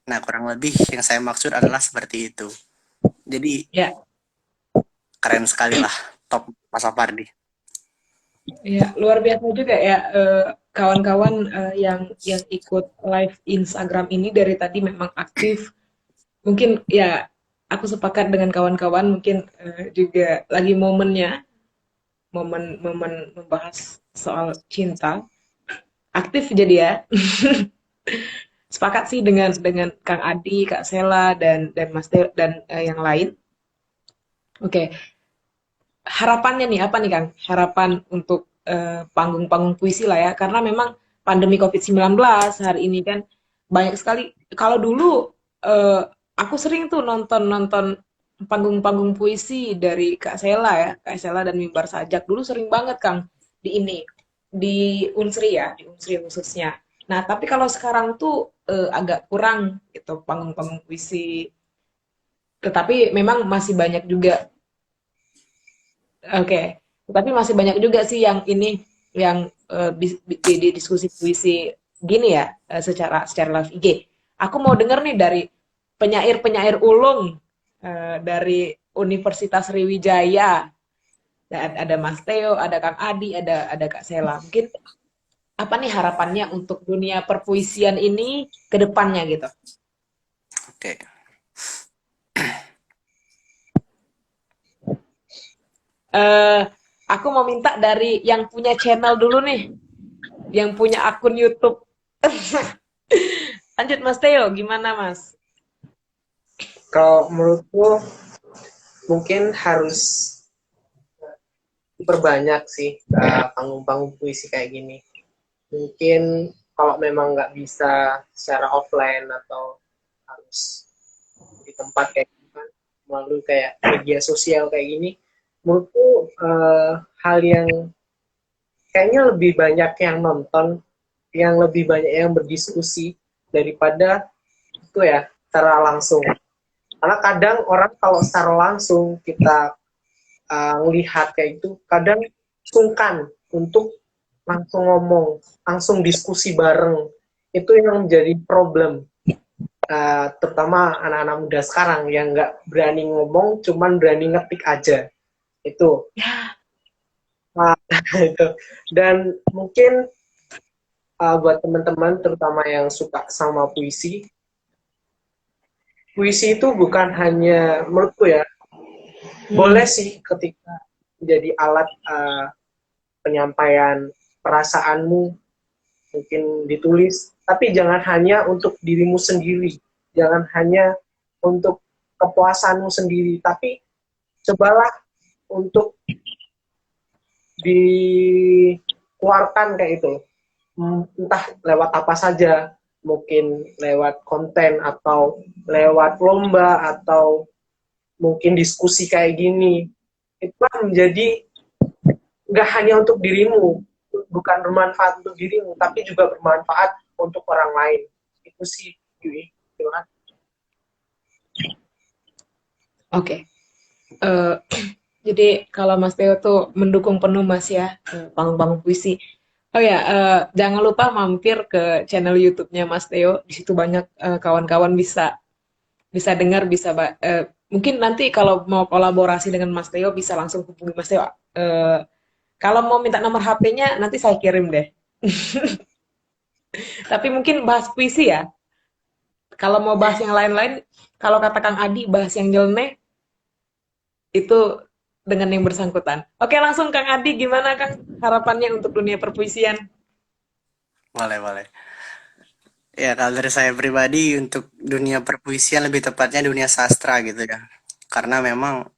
Nah, kurang lebih yang saya maksud adalah seperti itu. Jadi, Ya, keren sekali lah, top Pak Sapardi. ya, luar biasa juga ya kawan-kawan yang ikut live Instagram ini dari tadi memang aktif. Mungkin ya aku sepakat dengan kawan-kawan mungkin juga lagi momennya momen membahas soal cinta. Aktif jadi ya. Sepakat sih dengan Kang Adi, Kak Sela dan Mas Teo dan yang lain. Oke, harapannya nih apa nih Kang? Harapan untuk panggung-panggung puisi lah ya, karena memang pandemi COVID-19 hari ini kan banyak sekali. Kalau dulu aku sering tuh nonton panggung-panggung puisi dari Kak Sela ya, Kak Sela dan Mimbar Sajak dulu sering banget Kang di ini di Unsri ya, di Unsri khususnya. Nah, tapi kalau sekarang tuh agak kurang gitu panggung-panggung puisi. Tetapi memang masih banyak juga. Oke, tapi masih banyak juga sih yang ini yang di diskusi puisi gini ya secara live IG. Aku mau denger nih dari penyair-penyair ulung dari Universitas Sriwijaya. Ada Mas Theo, ada Kang Adi, ada Kak Sela. Mungkin apa nih harapannya untuk dunia perpuisian ini ke depannya gitu? Oke. Aku mau minta dari yang punya channel dulu nih, yang punya akun YouTube. Lanjut Mas Theo, gimana Mas? Kalau menurutku mungkin harus diperbanyak sih panggung-panggung puisi kayak gini. Mungkin kalau memang nggak bisa secara offline atau harus di tempat kayak gitu kan, melalui kayak media sosial kayak gini, menurutku hal yang kayaknya lebih banyak yang nonton, yang lebih banyak yang berdiskusi daripada itu ya secara langsung. Karena kadang orang kalau secara langsung kita melihat kayak itu, kadang sungkan untuk langsung ngomong, langsung diskusi bareng. Itu yang menjadi problem. Terutama anak-anak muda sekarang yang nggak berani ngomong, cuman berani ngetik aja. Itu. Nah, itu. Dan mungkin buat teman-teman, terutama yang suka sama puisi, puisi itu bukan hanya, menurutku ya, boleh sih ketika menjadi alat penyampaian perasaanmu, mungkin ditulis, tapi jangan hanya untuk dirimu sendiri, jangan hanya untuk kepuasanmu sendiri, tapi cobalah untuk dikeluarkan kayak itu, entah lewat apa saja, mungkin lewat konten atau lewat lomba atau mungkin diskusi kayak gini. Itu menjadi nggak hanya untuk dirimu, bukan bermanfaat untuk dirimu, tapi juga bermanfaat untuk orang lain. Itu sih, Yui. Terima kasih. Oke. Eh, jadi kalau Mas Teo tuh mendukung penuh Mas ya panggung-panggung puisi. Oh ya, jangan lupa mampir ke channel YouTube-nya Mas Teo. Di situ banyak kawan-kawan bisa bisa dengar, mungkin nanti kalau mau kolaborasi dengan Mas Teo bisa langsung hubungi Mas Teo. Kalau mau minta nomor HP-nya nanti saya kirim deh. Tapi mungkin bahas puisi ya. Kalau mau bahas yang lain-lain, kalau kata Kang Adi bahas yang nyeleneh itu dengan yang bersangkutan. Oke, langsung Kang Adi, gimana Kang harapannya untuk dunia perpuisian? Boleh, boleh. Ya, kalau dari saya pribadi untuk dunia perpuisian, lebih tepatnya dunia sastra gitu ya. Karena memang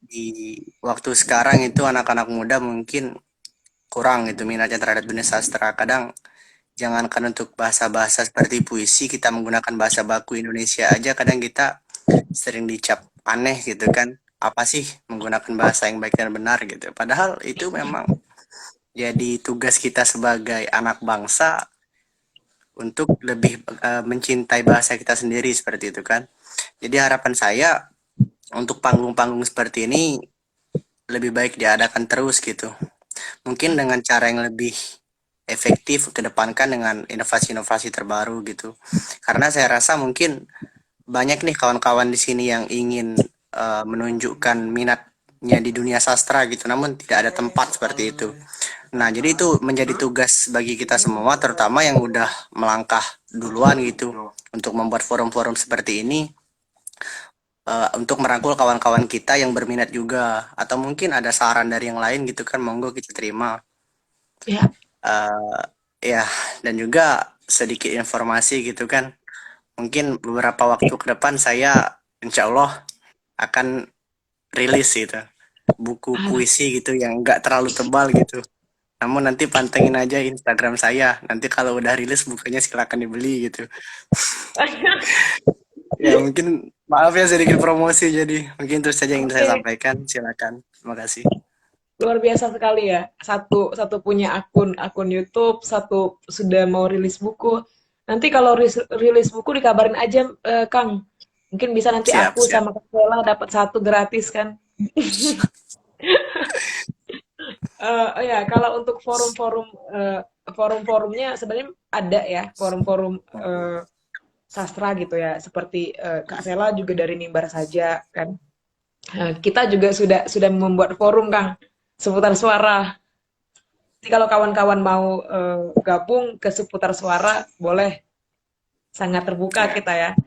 di waktu sekarang itu anak-anak muda mungkin kurang gitu minatnya terhadap dunia sastra. Kadang jangankan untuk bahasa-bahasa seperti puisi, kita menggunakan bahasa baku Indonesia aja kadang kita sering dicap aneh gitu kan. Apa sih menggunakan bahasa yang baik dan benar gitu. Padahal itu memang jadi tugas kita sebagai anak bangsa untuk lebih mencintai bahasa kita sendiri seperti itu kan. Jadi harapan saya untuk panggung-panggung seperti ini lebih baik diadakan terus gitu. Mungkin dengan cara yang lebih efektif, kedepankan dengan inovasi-inovasi terbaru gitu. Karena saya rasa mungkin banyak nih kawan-kawan di sini yang ingin menunjukkan minatnya di dunia sastra gitu, namun tidak ada tempat seperti itu. Nah, jadi itu menjadi tugas bagi kita semua, terutama yang udah melangkah duluan gitu, untuk membuat forum-forum seperti ini, untuk merangkul kawan-kawan kita yang berminat juga, atau mungkin ada saran dari yang lain gitu kan, monggo kita terima. Ya, Ya, dan juga sedikit informasi gitu kan, mungkin beberapa waktu ke depan saya insya Allah akan rilis gitu, buku puisi gitu yang nggak terlalu tebal gitu. Namun nanti pantengin aja Instagram saya. Nanti kalau udah rilis bukunya silakan dibeli gitu. Ya mungkin maaf ya sedikit promosi jadi mungkin terus saja yang saya oke. sampaikan. Silakan. Terima kasih. Luar biasa sekali ya. Satu satu punya akun YouTube, satu sudah mau rilis buku. Nanti kalau rilis buku dikabarin aja Kang. Mungkin bisa nanti Siap, aku siap. sama Kak Sela dapat satu gratis kan. Oh ya, kalau untuk forum-forumnya sebenarnya ada ya, forum-forum sastra gitu ya, seperti Kak Sela juga dari Mimbar Saja kan. Kita juga sudah membuat forum Kang seputar suara. Jadi kalau kawan-kawan mau gabung ke seputar suara, boleh, sangat terbuka Ya. kita ya.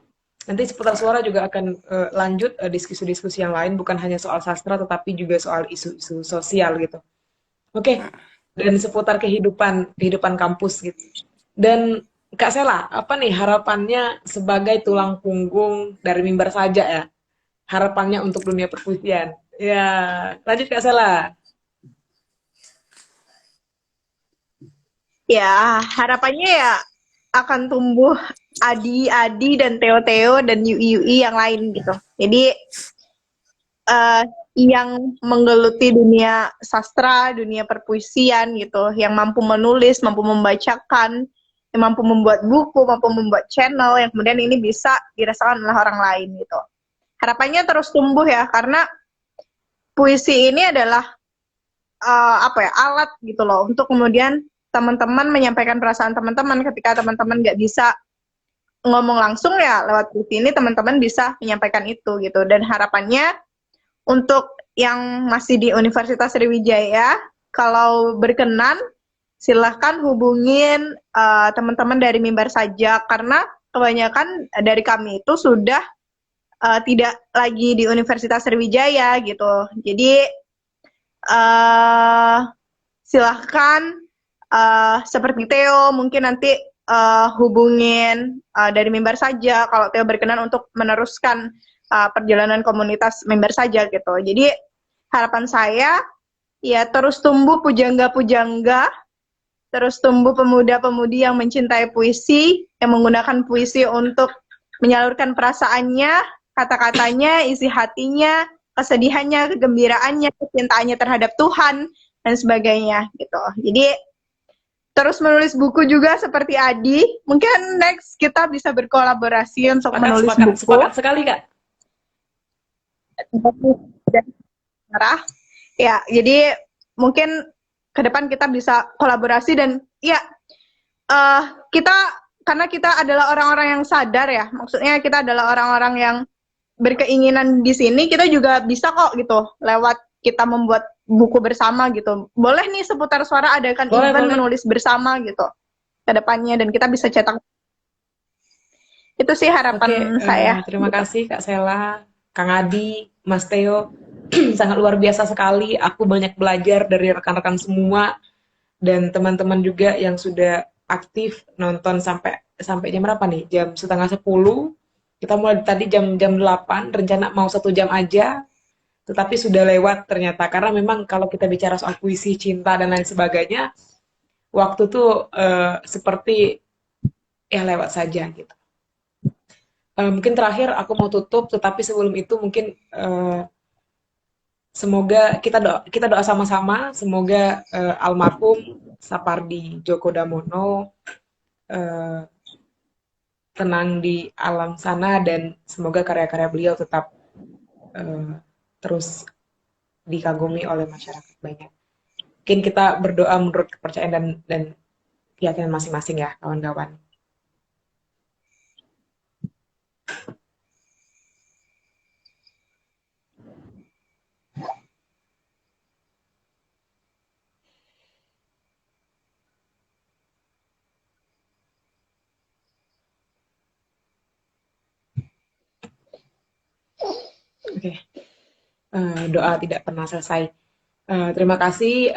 Nanti seputar suara juga akan lanjut diskusi-diskusi yang lain, bukan hanya soal sastra, tetapi juga soal isu-isu sosial gitu. Oke, dan seputar kehidupan kampus gitu. Dan Kak Sela, apa nih harapannya sebagai tulang punggung dari Mimbar Saja ya? Harapannya untuk dunia perpuisian. Ya, lanjut Kak Sela. Ya, harapannya ya akan tumbuh Adi-Adi dan Teo-Teo dan Yui-Yui yang lain gitu. Jadi yang menggeluti dunia sastra, dunia perpuisian gitu, yang mampu menulis, mampu membacakan, yang mampu membuat buku, mampu membuat channel, yang kemudian ini bisa dirasakan oleh orang lain gitu. Harapannya terus tumbuh ya, karena puisi ini adalah alat gitu loh, untuk kemudian teman-teman menyampaikan perasaan teman-teman ketika teman-teman nggak bisa ngomong langsung ya lewat puisi ini teman-teman bisa menyampaikan itu gitu. Dan harapannya untuk yang masih di Universitas Sriwijaya, kalau berkenan silahkan hubungin teman-teman dari Mimbar Saja, karena kebanyakan dari kami itu sudah tidak lagi di Universitas Sriwijaya gitu. Jadi silahkan seperti Theo mungkin nanti hubungin dari Mimbar Saja kalau Theo berkenan untuk meneruskan perjalanan komunitas Mimbar Saja gitu. Jadi harapan saya ya terus tumbuh pujangga-pujangga, terus tumbuh pemuda-pemudi yang mencintai puisi, yang menggunakan puisi untuk menyalurkan perasaannya, kata-katanya, isi hatinya, kesedihannya, kegembiraannya, kecintaannya terhadap Tuhan dan sebagainya gitu. Jadi terus menulis buku juga seperti Adi. Mungkin next kita bisa berkolaborasi untuk menulis buku. Sepakat sekali, Kak. Dan Sarah. Ya, jadi mungkin ke depan kita bisa kolaborasi dan ya kita karena kita adalah orang-orang yang sadar ya, maksudnya kita adalah orang-orang yang berkeinginan di sini, kita juga bisa kok gitu lewat kita membuat buku bersama gitu. Boleh nih seputar suara adakan event menulis bersama gitu ke depannya dan kita bisa cetak. Itu sih harapan saya. Terima kasih Kak Sela, Kang Adi, Mas Theo. Sangat luar biasa sekali. Aku banyak belajar dari rekan-rekan semua dan teman-teman juga yang sudah aktif nonton sampai jam berapa nih? Jam setengah 10. Kita mulai tadi jam 8. Rencana mau 1 jam aja, tetapi sudah lewat ternyata. Karena memang kalau kita bicara soal puisi, cinta dan lain sebagainya, waktu tuh seperti ya lewat saja gitu. Mungkin terakhir aku mau tutup, tetapi sebelum itu mungkin semoga kita doa sama-sama, semoga almarhum Sapardi Djoko Damono tenang di alam sana dan semoga karya-karya beliau tetap terus dikagumi oleh masyarakat banyak. Mungkin kita berdoa menurut kepercayaan dan keyakinan masing-masing ya, kawan-kawan. Oke. Doa tidak pernah selesai. Terima kasih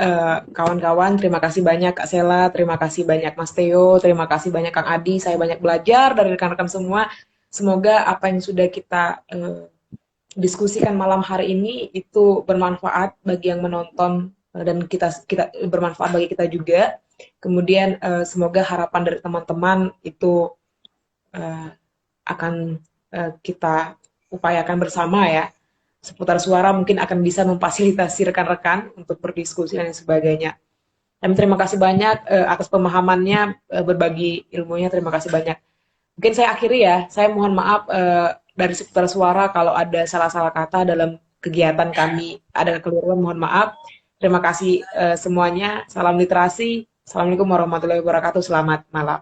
kawan-kawan, terima kasih banyak Kak Sela, terima kasih banyak Mas Theo, terima kasih banyak Kang Adi. Saya banyak belajar dari rekan-rekan semua. Semoga apa yang sudah kita diskusikan malam hari ini itu bermanfaat bagi yang menonton dan kita bermanfaat bagi kita juga. Kemudian semoga harapan dari teman-teman itu akan kita upayakan bersama ya. Seputar suara mungkin akan bisa memfasilitasi rekan-rekan untuk berdiskusi dan sebagainya. Dan terima kasih banyak atas pemahamannya, berbagi ilmunya, terima kasih banyak. Mungkin saya akhiri ya, saya mohon maaf dari seputar suara kalau ada salah-salah kata dalam kegiatan kami, ada kekeliruan, mohon maaf. Terima kasih semuanya, salam literasi, Assalamualaikum warahmatullahi wabarakatuh, selamat malam.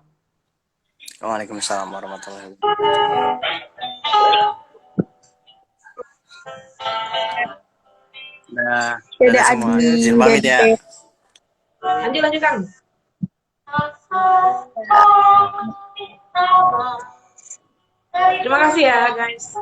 Waalaikumsalam warahmatullahi wabarakatuh. Nah, Dadah semua. Adi, Izin pamit ya. Lanjut Kang. Terima kasih ya guys.